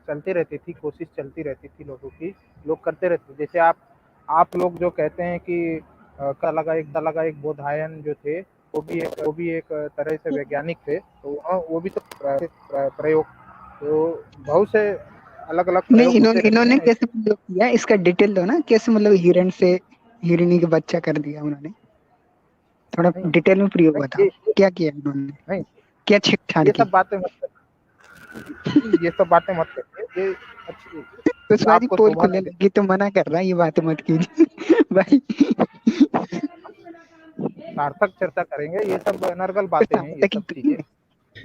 चलती रहती थी, कोशिश चलती रहती थी लोगों की, लोग करते रहते थे। जैसे आप लोग जो कहते हैं कि लगा एक बोधायन जो थे, वो भी एक तरह से वैज्ञानिक थे, तो वो भी तो प्रयोग, तो बहुत से अलग अलग नहीं प्रयोग होते इन्होंने रहते इन्होंने हैं कैसे ऐसे। प्रयोग किया इसका डिटेल दो ना, कैसे मतलब हिरण से हिरणी का बच्चा कर दिया उन्होंने? थोड़ा नहीं डिटेल में प्रयोग नहीं बताओ, क्या किया उन्होंने, नहीं क्या छेड़छाड़ ये की? सब बातें मत करिए, ये सब बातें मत करिए, ये अच्छी, तो ये स्वादी आपको पोल शोभा खुलने नहीं देती। लगी तो मना कर रहा है ये बात मत कीजिए भाई। सार्थक चर्चा करेंगे, ये सब अनर्गल तो बातें हैं, ये सार्थक ही सब तो चीजें। है।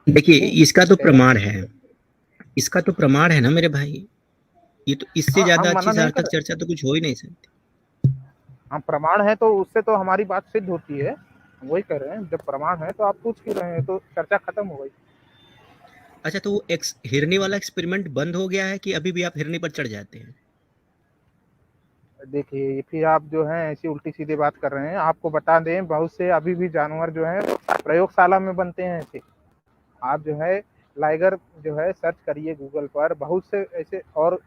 देखिए, नहीं इसका तो कह रहे हैं, प्रमाण है, इसका तो प्रमाण है ना मेरे भाई। ये तो इससे हाँ ज्यादा हम अच्छी मना नहीं कर सार्थक रहे, चर्चा तो कुछ हो ही नहीं सकती। हम प्रमाण है तो उससे तो हमारी बात सिद्ध होती है। हम वही कह रहे हैं, जब प्रमाण है तो आप पूछ क्यों रहे हैं, तो चर्चा खत्म हो गई। अच्छा, तो वो हिरनी वाला एक्सपेरिमेंट बंद हो गया है कि अभी भी आप हिरनी पर चढ़ जाते हैं? देखिए फिर आप जो है ऐसी उल्टी सीधी बात कर रहे हैं। आपको बता दें बहुत से अभी भी जानवर जो है प्रयोगशाला में बनते हैं ऐसे। आप जो है लाइगर जो है सर्च करिए गूगल पर, बहुत से ऐसे, और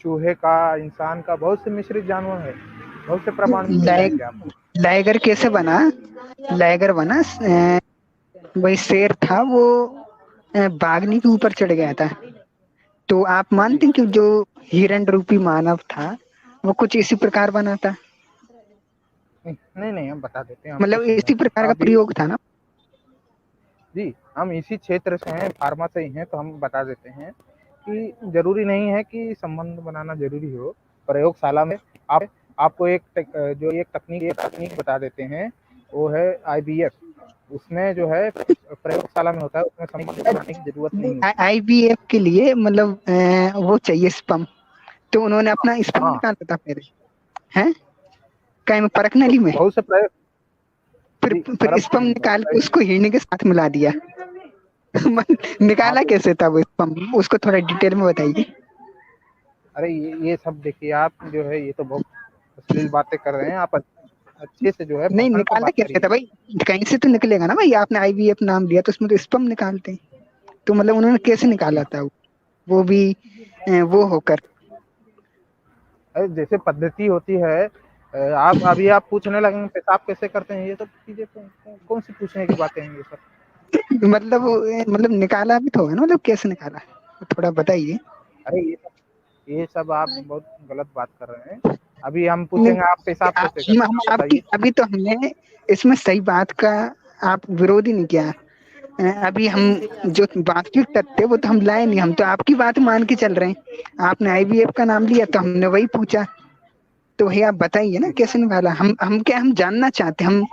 चूहे का, इंसान का, बहुत से मिश्रित जानवर है, बहुत से प्रमाण भी मिल जाएंगे आपको। लाइगर कैसे बना? लाइगर बना वही शेर था, वो बाघनी के ऊपर चढ़ गया था। तो आप मानते हैं कि जो हिरण रूपी मानव था वो कुछ इसी प्रकार बना था? नहीं, हम बता देते हैं, हम मतलब कुछ इसी प्रकार का अभी प्रयोग था ना? जी, हम इसी क्षेत्र से हैं, फार्मा से ही हैं, तो हम बता देते हैं कि जरूरी नहीं है कि संबंध बनाना जरूरी हो। प्रयोगशाला में आपको एक तकनीक बता देते हैं, वो है IVF। उसमें जो है प्रयोगशाला में होता है, उसमें संबंध बनाने की जरूरत नहीं होती। IVF के लिए मतलब वो चाहिए स्पर्म, तो उन्होंने अपना स्पर्म हाँ, निकाला था पहले, हैं कहीं में परखनली में, बहुत से प्रयोग फिर स्पर्म निकाल के उसको हिरनी के साथ मिला दिया। निकाला कैसे था वो स्पर्म, उसको थोड़ा डिटेल में बताइए। अरे ये सब देखिए, आप जो है ये तो बहुत अश्लील बातें कर रहे हैं। आप अच्छे से जो है नहीं, भाषण पर निकाला बात कैसे करिए। था भाई? कहीं से तो निकलेगा ना भाई, आपने IVF नाम दिया तो उसमें तो स्पर्म निकालते हैं, तो मतलब उन्होंने कैसे निकाला था वो भी वो होकर? अरे जैसे पद्धति होती है, आप पूछने लगेंगे पेशाब कैसे करते हैं, ये सब चीजें कौन सी पूछने की बातें हैं ये सब। मतलब निकाला भी तो होगा ना, मतलब कैसे निकाला थोड़ा बताइए। अरे ये सब आप बहुत गलत बात कर रहे हैं। अभी हम पूछेंगे आप पेशाब कैसे करते हैं, आप आपकी बताइए। अभी तो हमने इसमें सही बात का आप विरोध ही नहीं किया। अभी हम जो वास्तविक तथ्य वो तो हम लाए नहीं, हम तो आपकी बात मान के चल रहे हैं। आपने IVF का नाम लिया तो हमने वही पूछा, तो भैया आप बताइए ना कैसे निकाला। हम जानना चाहते हैं, हम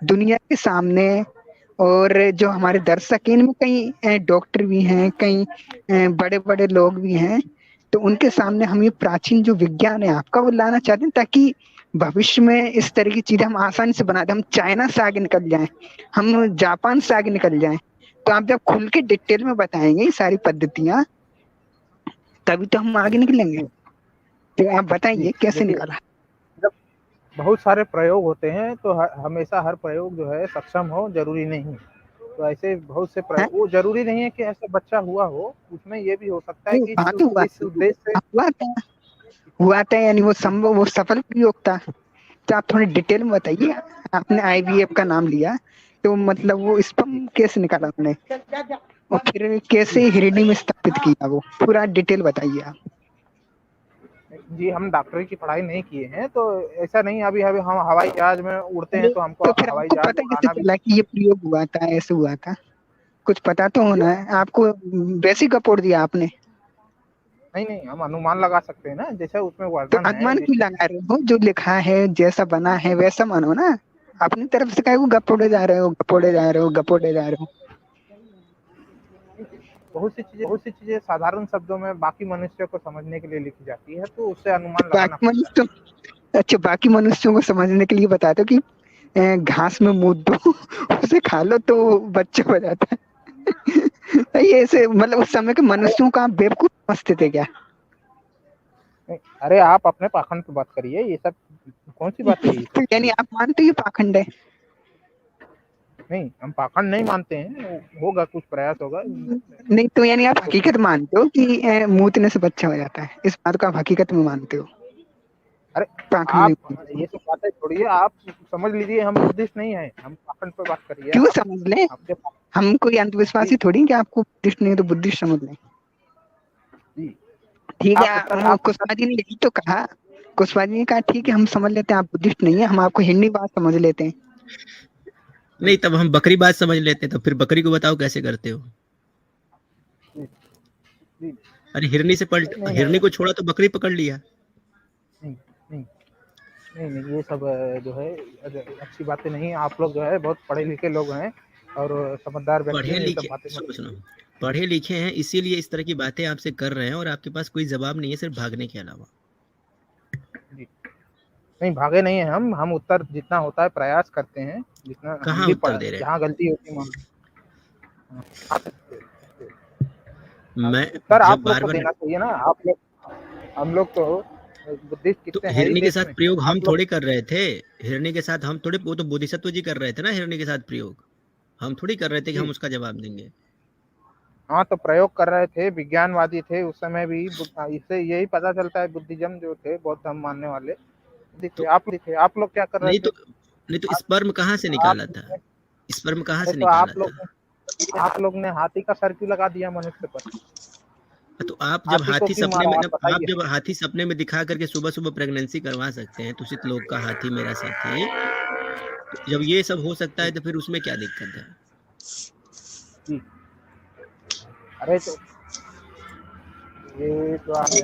दुनिया के सामने, और जो हमारे दर्शक हैं इनमें कई डॉक्टर भी हैं, कई बड़े बड़े लोग भी हैं, तो उनके सामने हम ये प्राचीन जो विज्ञान है आपका वो लाना चाहते हैं, ताकि भविष्य में इस तरह की चीजें हम आसानी से बना दें, हम चाइना से आगे निकल जाएं, हम जापान से आगे निकल जाएं। तो आप जब खुल के डिटेल में बताएंगे ये सारी पद्धतियां, तभी तो हम आगे निकलेंगे। तो आप बताइए कैसे देखिए, निकाला। जब बहुत सारे प्रयोग होते हैं तो हमेशा हर प्रयोग जो है सक्षम हो जरूरी नहीं। तो ऐसे बहुत से है? प्रयोग, वो जरूरी नहीं है कि ऐसा बच्चा हुआ हो, उसमें ये भी हो सकता है कि हाँ तो इस उद्देश्य से। हुआ था यानी वो संभव, वो सफल प्रयोग था। तो आप थोड़ी डिटेल में बताइए। आपने IVF का नाम लिया, तो मतलब वो स्पर्म कैसे निकाला आपने, और फिर कैसे हिरणी में स्थापित किया, वो पूरा डिटेल बताइए आप। जी, हम डॉक्टरी की पढ़ाई नहीं किए हैं, तो ऐसा नहीं। अभी अभी हम हवाई जहाज में उड़ते हैं, तो हमको तो फिर हवाई आपको जहाज पता कैसे उड़ाना भी। चला कि ये प्रयोग हुआ था, ऐसे हुआ था? कुछ पता तो होना है आपको, बेसिक अपोर्ट दिया आपने। नहीं, हम अनुमान लगा सकते हैं ना, जैसे उसमें तो वर्णन है अनुमान क्यों लगा रहे हो? जो लिखा है जैसा बना है वैसा मानो ना, अपनी तरफ से क्या गपोड़े जा रहे हो, गपोड़े जा रहे हो, गपोड़े जा रहे हो। बहुत सी चीजें साधारण शब्दों में बाकी मनुष्य को समझने के लिए लिखी जाती है, तो उससे अनुमान लगाना बाकी पड़ता है। मनुष्यों, अच्छा बाकी मनुष्यों को समझने के लिए बता दो कि घास में मूत दो, उसे खा लो तो बच्चा हो जाता है। ये ऐसे मतलब उस समय के मनुष्यों का आप बेवकूफ समझते थे क्या? अरे आप अपने पाखंड पे बात करिए, ये सब कौन सी बात है ये तो यानी सब। आप मानते हो ये पाखंड है? नहीं, हम पाखंड नहीं मानते हैं, होगा कुछ प्रयास होगा। नहीं तो यानी आप हकीकत मानते हो कि मूतने से बच्चा हो जाता है, इस बात को आप हकीकत में मानते हो, अरे पाखंड नहीं आप मानते? ये सब बातें छोड़िए, आप समझ लीजिए हम बुद्धिस्ट नहीं है, हम पाखंड पे बात करिए क्यों आप। समझ ले, आपके पास हम कोई जी, अंधविश्वासी थोड़ी कि आपको बुद्धिस्ट नहीं है तो बुद्धिस्ट समझ ले। जी, ठीक आप उत्तर है, आप उत्तर कुशवाहा जी ने यही तो कहा, कुशवाहा जी ने कहा ठीक है हम समझ लेते हैं आप बुद्धिस्ट नहीं है, हम आपको हिंदी बात समझ लेते हैं। नहीं, तब हम बकरी बात समझ लेते हैं, तो फिर बकरी को बताओ कैसे करते हो। जी, जी, अरे हिरनी से पलट, नहीं, हिरनी को छोड़ा तो बकरी पकड़ लिया। नहीं, नहीं, नहीं, ये सब जो है अच्छी बातें नहीं। आप लोग जो है बहुत पढ़े लिखे लोग हैं और समझदार व्यक्ति पढ़े हैं, ये सब लिखे, बातें मत सुनो सुनो, कीजिए। पढ़े लिखे हैं इसीलिए इस तरह की बातें आपसे कर रहे हैं, और आपके पास कोई जवाब नहीं है सिर्फ भागने के अलावा। जी, नहीं भागे नहीं है हम उत्तर जितना होता है प्रयास करते हैं, जितना हम कहाँ भी उत्तर दे रहे हैं? जहाँ गलती होती है मैं उत्तर जब आप लोग बार को बार, देना चाहिए ना। आप लोग, हम लोग तो बुद्धिस्ट तो कितने हैं ही हिरनी के देश साथ में। प्रयोग हम आप लोग थोड़ी कर रहे थे, हिरनी के साथ हम थोड़े, वो तो बोधिसत्व जी कर रहे थे ना हिरनी के साथ प्रयोग, हम थोड़ी कर रहे थे कि हम जी उसका जवाब देंगे। हाँ, तो प्रयोग कर रहे थे, विज्ञानवादी थे उस समय भी। इससे यही पता चलता है बुद्धिज्म जो थे, बौद्ध धर्म मानने वाले तो थे। आप लोग क्या कर रहे नहीं थे? तो नहीं तो आप स्पर्म कहाँ से आप निकाला था, स्पर्म कहाँ अरे से तो निकाला था? आप लोग ने हाथी का सर क्यों लगा दिया मनुष्य पर? तो आप जब हाथी को हाथी क्यों सपने मारा में, आप आप बताइए? जब हाथी सपने में दिखा करके सुबह सुबह प्रेगनेंसी करवा सकते हैं, तुषित लोग का हाथी मेरा साथी, तो जब ये सब हो सकता है तो फिर उसमें क्या दिक्कत है? जी अरे तो ये जो आपसे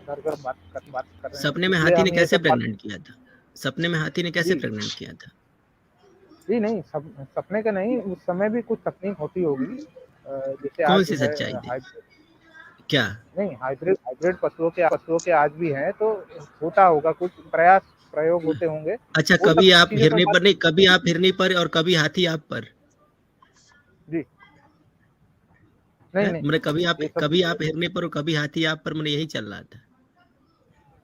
घर घर बात कर रहे हैं, सपने में इसलिए हाथी ने हम ये कैसे सब बात। प्रेग्नेंट किया था? सपने में हाथी ने कैसे जी प्रेग्नेंट किया था? जी नहीं, सपने का नहीं, उस समय भी कुछ तकनीक होती होगी। जैसे कौन आज सी है सच्चाई थी? हाइब्रिड, क्या? नहीं हाइब्रिड पशुओं के आज भी हैं, तो होता होगा कुछ प्रयोग होते होंगे। अच्छा, वो सब कभी आप चीजें तो हिरनी बात। पर नहीं, कभी आप हिरनी पर और कभी हाथी आप पर जी नहीं है, नहीं, मैंने ये सब कभी आप हिरनी पर और कभी हाथी आप पर, मैंने यही चल रहा था।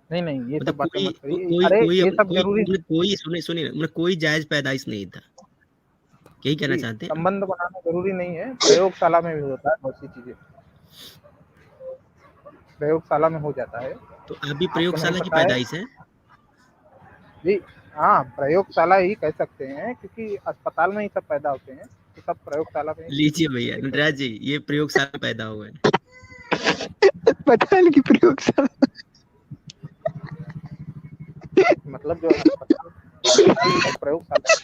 नहीं, ये सब मतलब बातें कोई मत करिए। कोई अरे कोई ये सब कोई जरूरी मतलब कोई सुनिए सुनिए, मतलब कोई जायज पैदाइश नहीं था, यही कहना जी, चाहते हैं। संबंध बनाना जरूरी नहीं है, प्रयोगशाला में भी होता है बहुत सी चीजें, प्रयोगशाला में हो जाता है। तो आप भी आपको नहीं प्रयोगशाला की पता है? पैदाइश है? जी हाँ, प्रयोगशाला ही कह सकते हैं, क्योंकि अस्पताल में ही सब पैदा होते हैं, तो सब प्रयोगशाला में ही लीजिए भैया दिक्कत नटराज है। जी, ये प्रयोगशाला में पैदा हुए हैं। अस्पताल की प्रयोगशाला। मतलब जो अस्पताल प्रयोगशाला है।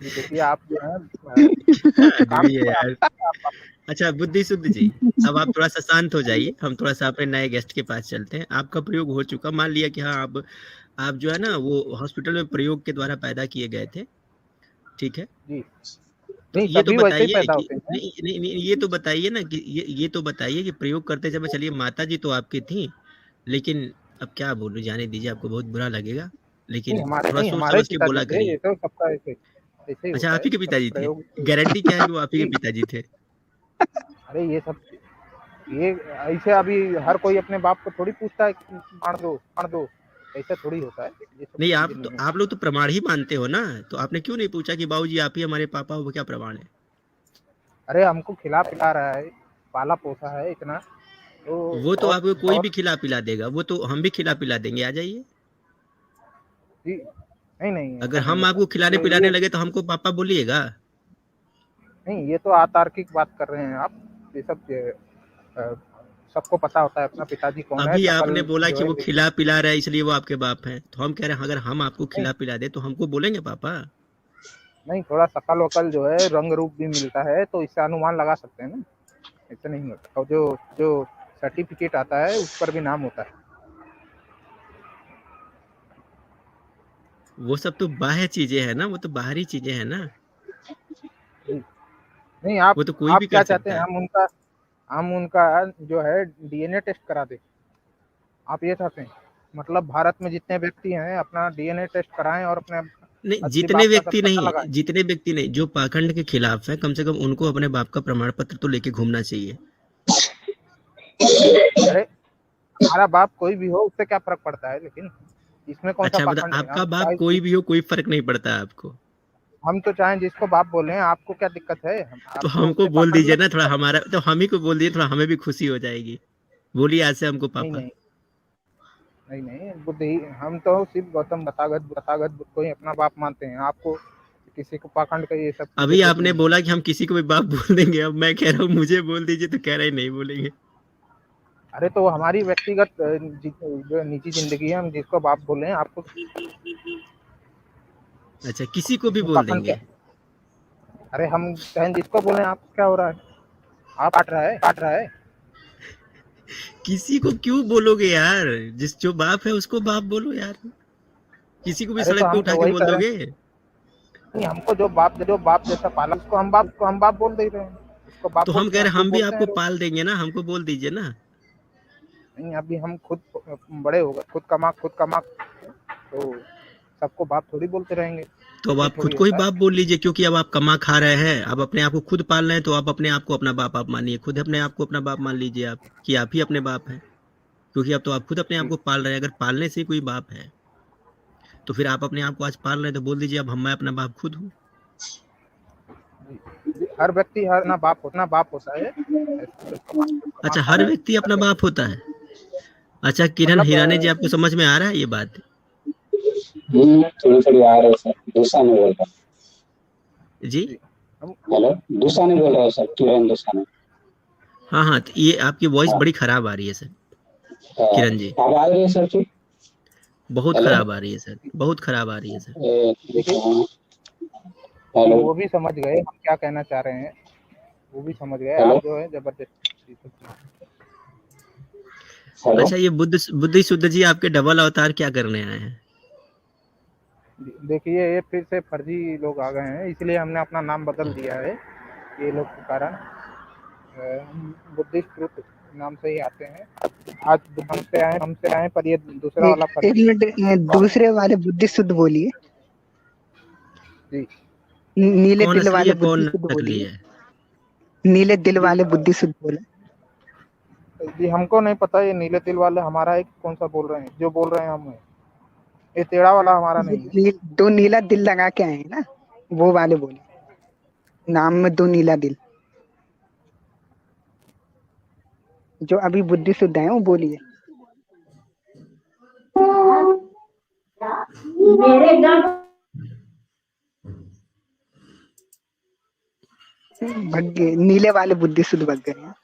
ये देखिए आप जो है काम आदमी है यार। अच्छा बुद्धि शुद्ध जी, अब आप थोड़ा सा शांत हो जाइए, हम थोड़ा सा अपने नए गेस्ट के पास चलते हैं। आपका प्रयोग हो चुका, मान लिया कि हाँ आप जो है ना वो हॉस्पिटल में प्रयोग के द्वारा पैदा किए गए थे, ठीक है। जी तो नहीं, ये तो सभी वैसे ही बताइए पैदा कि होते हैं। नहीं नहीं नहीं, ये तो बताइए ना कि ये तो बताइए कि प्रयोग करते समय, चलिए माता जी तो आपकी थी, लेकिन अब क्या बोलूं, जाने दीजिए, आपको बहुत बुरा लगेगा, लेकिन थोड़ा नहीं, सोच हमारे समझ के पिताजी बोला थे, करिए। ये तो सबका ऐसे ऐसे ही अच्छा होता आप है, ही के सब पिताजी थे? प्रयोग। गारंटी क्या है कि वो आप ही के जी पिताजी थे? अरे ये ऐसे अभी हर कोई अपने बाप को थोड़ी पूछता है कि मार दो, ऐसा थोड़ी होता है, ये सब नहीं, चीजें नहीं आप होती। लोग तो प्रमाण ही मानते हो ना, तो आपने क्यों नहीं पूछा कि बाबूजी आप ही हमारे पापा हो, वो क्या प्रमाण है? अरे हमको खिला पिला रहा है, पाला पोसा है इतना, तो वो तो बहुत आपको कोई भी बहुत खिला पिला देगा, वो तो हम भी खिला पिला देंगे, आ जाइए। जी नहीं अगर ऐसा नहीं हम होता। आपको खिलाने पिलाने ये लगे तो हमको पापा बोलिएगा? नहीं, ये तो अतार्किक बात कर रहे हैं आप। ये सब अ, सबको पता होता है अपना पिताजी कौन है, अभी आपने शकल बोला जो कि है वो खिला पिला रहा है इसलिए वो आपके बाप हैं, तो हम कह रहे हैं अगर हम आपको नहीं खिला पिला दे तो हमको बोलेंगे पापा? नहीं, थोड़ा शकल वकल जो है, रंग रूप भी मिलता है, तो इससे अनुमान लगा सकते हैं ना, ऐसा नहीं होता। और जो जो सर्टिफिकेट आता है उस पर भी नाम होता है। वो सब तो बाह्य चीजें हैं ना, वो तो बाहरी चीजें हैं ना, जी नहीं, वो तो कोई आप भी क्या कर चाहते सकता हैं, है। हम उनका जो है डीएनए टेस्ट करा दें? आप ये चाहते हैं? मतलब भारत में जितने व्यक्ति हैं अपना डीएनए टेस्ट कराएं और अपने नहीं, असली बाप का सब पता लगाएं। जितने व्यक्ति नहीं, जो पाखंड के खिलाफ है, कम से कम उनको अपने बाप का प्रमाण पत्र तो लेके घूमना चाहिए। अरे हमारा बाप कोई भी हो, उससे क्या फर्क पड़ता है, लेकिन इसमें कौन सा अच्छा मतलब पाखंड है? आपका बाप कोई भी हो, कोई फर्क नहीं पड़ता आपको? हम तो चाहें जिसको बाप बोले हैं, आपको क्या दिक्कत है? तो आपको हमको उससे बोल पाखंड दीजिए ना, लगता थोड़ा है? हमारा तो हम ही को बोल दीजिए, थोड़ा हमें भी खुशी हो जाएगी। बोलिए आज से हमको नहीं पापा। नहीं नहीं, बुद्धि हम तो सिर्फ गौतम तथागत तथागत बुद्ध को ही अपना बाप मानते हैं। आपको किसी को पाखंड का ये सब चीजें अभी जरूरी आपने नहीं है। बोला कि हम किसी को भी बाप बोल देंगे, अब मैं कह रहा हूँ मुझे बोल दीजिए, तो कह रहे नहीं बोलेंगे। अरे तो हमारी व्यक्तिगत जो निजी जिंदगी है, हम जिसको बाप बोले हैं, आपको अच्छा किसी को भी इसमें बोल पाखंड क्या? देंगे? अरे हम चाहें जिसको बोले, आप क्या हो रहा है? आप काट रहा है। किसी को क्यों बोलोगे यार, जो बाप है उसको बाप बोलो यार, किसी को भी अरे तो सड़क पे हम उठा तो के वही बोल कह रहे दोगे? हैं कि हमको जो बाप जैसा पाला, उसको हम बाप बोल दे रहे हैं, उसको बाप तो हम बोलते कह हैं, रहे हम हैं खुद हम भी बोलते आपको हैं रोज। पाल देंगे ना, हमको बोल दीजिए ना। नहीं, अभी हम खुद बड़े हो गए, खुद कमा तो सबको बाप थोड़ी बोलते रहेंगे। तो अब ये आप खुद थोड़ी को ही होता है। बाप बोल लीजिए, क्योंकि अब आप कमा खा रहे हैं, अब अपने आप को खुद पाल रहे हैं, तो आप अपने आप को अपना बाप आप मानिए, खुद अपने आप को अपना बाप मान लीजिए आप, कि आप ही अपने बाप हैं, क्योंकि अब तो आप खुद अपने आप जी, को पाल रहे हैं। अगर पालने से कोई बाप है तो फिर आप अपने आप को आज पाल रहे हैं, तो बोल दीजिए अब मैं अपना बाप खुद हूँ। जी, हर व्यक्ति हर ना बाप होता है जो कमा अच्छा, खा हर रहा है। व्यक्ति हर अपना व्यक्ति बाप होता है। अच्छा किरण मतलब हिरानी जी, आपको समझ में आ रहा है ये बात? थोड़ी थोड़ी आ रहा है सर, दूसरा नहीं बोल रहा। जी जी, हम हेलो, दूसरा नहीं बोल रहा हूँ सर, किरण दूसरा नहीं। हाँ हाँ, तो ये आपकी वॉइस हाँ, बड़ी खराब आ रही है सर, हाँ, किरण जी, अब आ रही है सर फिर। बहुत हेलो, खराब आ रही है सर, बहुत खराब आ रही है सर। देखिए हाँ, कि हेलो, वो भी समझ गए हम क्या कहना चाह रहे हैं, वो भी समझ गए। हेलो, आप जो है जबरदस्ती हेलो। अच्छा, ये बुद्धि शुद्ध जी आपके डबल अवतार क्या करने आए हैं? देखिए ये फिर से फर्जी लोग आ गए हैं, इसलिए हमने अपना नाम बदल दिया है ये लोग के कारण। हम बुद्धिस्ट ट्रुथ नाम से ही आते हैं। आज हमसे आए पर ये दूसरा वाला एक फर्जी मिनट, दूसरे वाले बुद्धि शुद्ध बोलिए, जी नीले कौन दिल असली वाले है बुद्धि कौन शुद्ध नकली बोलिए, है? नीले दिल जी वाले बुद्धि शुद्ध बोले। जी हमको नहीं पता ये नीले तिल वाले हमारा है कि कौन सा बोल रहे हैं, जो बोल रहे हैं हम हैं। ये टेढ़ा वाला हमारा नहीं है। दो नीला दिल लगा के आए हैं ना, वो वाले बोलिए, नाम में दो नीला दिल, जो अभी बुद्धि शुद्ध है वो बोलिए। भग गए नीले वाले बुद्धि शुद्ध, भग गए हैं।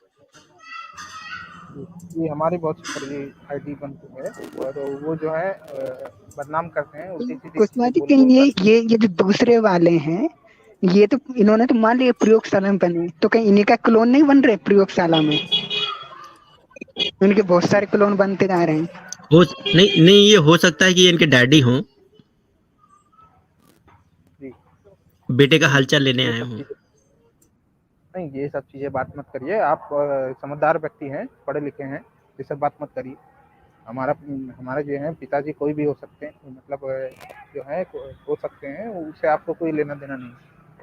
ये हमारी बहुत फर्जी आईडी बन चुकी है और वो जो है बदनाम करते हैं, उल्टी सीधी कुशवा चीजें जी बोल के बोल कर। ये जो दूसरे वाले हैं, ये तो इन्होंने तो मान लिया प्रयोगशाला में बने, तो कहीं इन्हीं का क्लोन नहीं बन रहे प्रयोगशाला में? उनके बहुत सारे क्लोन बनते जा रहे हैं। हो नहीं नहीं, ये हो सकता है कि ये इनके डैडी हों, जी बेटे का नहीं, हालचाल लेने ये आए सब हों। चीजें नहीं, ये सब चीजें बात मत करिए। आप समझदार व्यक्ति हैं, पढ़े लिखे हैं, ये सब बात मत करिए। हमारे जो है पिताजी कोई भी हो सकते हैं, मतलब जो है हो सकते हैं, उससे आपको कोई लेना देना नहीं।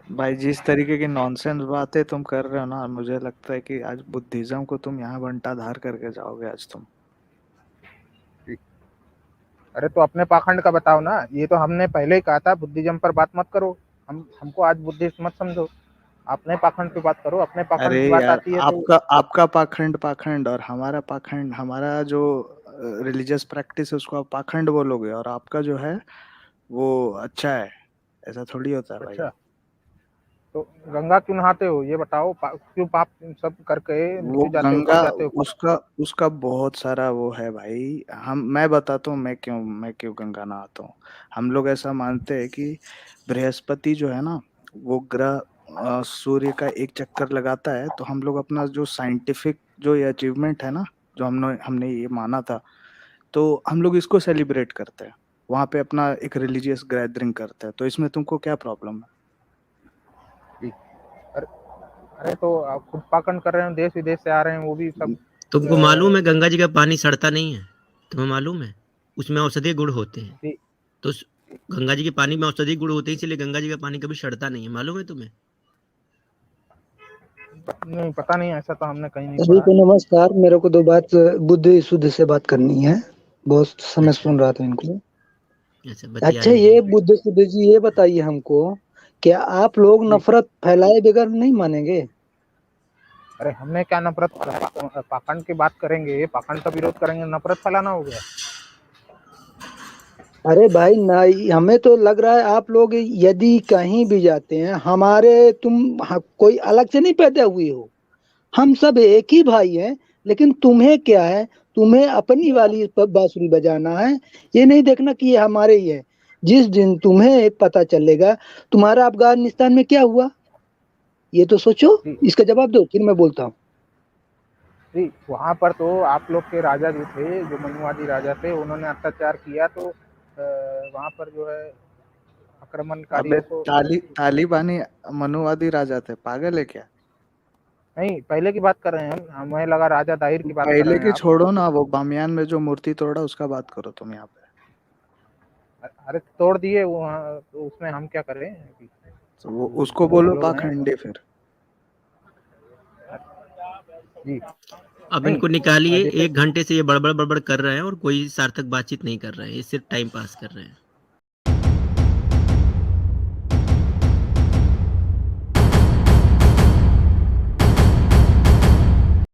भाई जिस तरीके की नॉनसेंस बातें तुम कर रहे हो ना, मुझे लगता है कि आज बुद्धिज्म को तुम यहाँ बंटाधार करके जाओगे आज तुम। अरे तो अपने पाखंड का बताओ ना, ये तो हमने पहले ही कहा था बुद्धिज्म पर बात मत करो। हमको आज बुद्धिस्ट मत समझो, अपने पाखंड पे बात करो। अपने पाखंड अरे की बात यार, आती है तो आपका पाखंड और हमारा पाखंड, हमारा जो रिलीजियस प्रैक्टिस है उसको आप पाखंड बोलोगे, और आपका जो है वो अच्छा है, ऐसा थोड़ी होता है भाई। अच्छा, तो गंगा क्यों नहाते हो ये बताओ? क्यों पाप सब करके वो क्यों जाते हो, गंगा, कब जाते हो? उसका बहुत सारा वो है भाई। मैं बताता हूँ मैं क्यों गंगा नहाता हूँ। हम लोग ऐसा मानते हैं कि बृहस्पति जो है ना, वो ग्रह सूर्य का एक चक्कर लगाता है, तो हम लोग अपना जो साइंटिफिक जो ये अचीवमेंट है ना, जो हमने ये माना था, तो हम लोग इसको सेलिब्रेट करते हैं। वहां पे अपना एक रिलीजियस गैदरिंग करते हैं, तो इसमें तुमको क्या प्रॉब्लम है? अरे अरे तो आप खुद पाखंड कर रहे हो, देश विदेश से आ रहे हैं वो भी सब। तुमको मालूम है गंगा जी का पानी सड़ता नहीं है? तुम्हें मालूम है उसमें औषधीय गुण होते हैं? जी, तो गंगा जी के पानी में औषधीय गुण होते हैं, इसलिए गंगा जी का पानी कभी सड़ता नहीं है, मालूम है तुम्हें? नहीं पता नहीं, ऐसा तो हमने कहीं नहीं सभी पढ़ा। को नमस्कार। मेरे को 2 बात बुद्धि शुद्ध से बात करनी है। बहुत समय अच्छा सुन रहा था इनको। अच्छा, अच्छा, बतियाइए। ये बुद्धि शुद्ध जी ये बताइए हमको, क्या आप लोग जी नफरत फैलाए बगैर नहीं मानेंगे? अरे हमने क्या नफरत पाखंड की बात करेंगे, पाखंड का विरोध करेंगे, नफरत फैलाना हो गया? अरे भाई नहीं, हमें तो लग रहा है आप लोग यदि कहीं भी जाते हैं, हमारे कोई अलग से नहीं पैदा हुए हो। हम सब एक ही भाई हैं। लेकिन तुम्हें क्या है, तुम्हें अपनी वाली बांसुरी बजाना है, ये नहीं देखना कि ये हमारे ही है। जिस दिन तुम्हें पता चलेगा तुम्हारा अफगानिस्तान में क्या हुआ, ये तो सोचो, जी इसका जवाब दो, फिर मैं बोलता हूँ। जी वहाँ पर तो आप लोग के राजा जो थे, जो मनुवादी राजा थे, उन्होंने अत्याचार किया, तो वहाँ पर जो है अबे आक्रमणकारियों को तालिबानी मनुवादी राजा थे, पागल है क्या? नहीं, पहले की बात कर रहे हैं हम, हमें लगा राजा दाहिर की बात कर पहले रहे हैं की आप। छोड़ो ना, वो बामियान में जो मूर्ति तोड़ा उसका बात करो तुम यहाँ पे। अरे तोड़ दिए वहाँ, तो उसमें हम क्या करें अभी? तो वो उसको बोलो लोग हैं। पाखंडी फिर। जी अब नहीं, इनको निकालिए, जैसे 1 घंटे से ये बड़बड़ बड़बड़ कर रहे हैं और कोई सार्थक बातचीत नहीं कर रहे हैं, ये सिर्फ टाइम पास कर रहे हैं।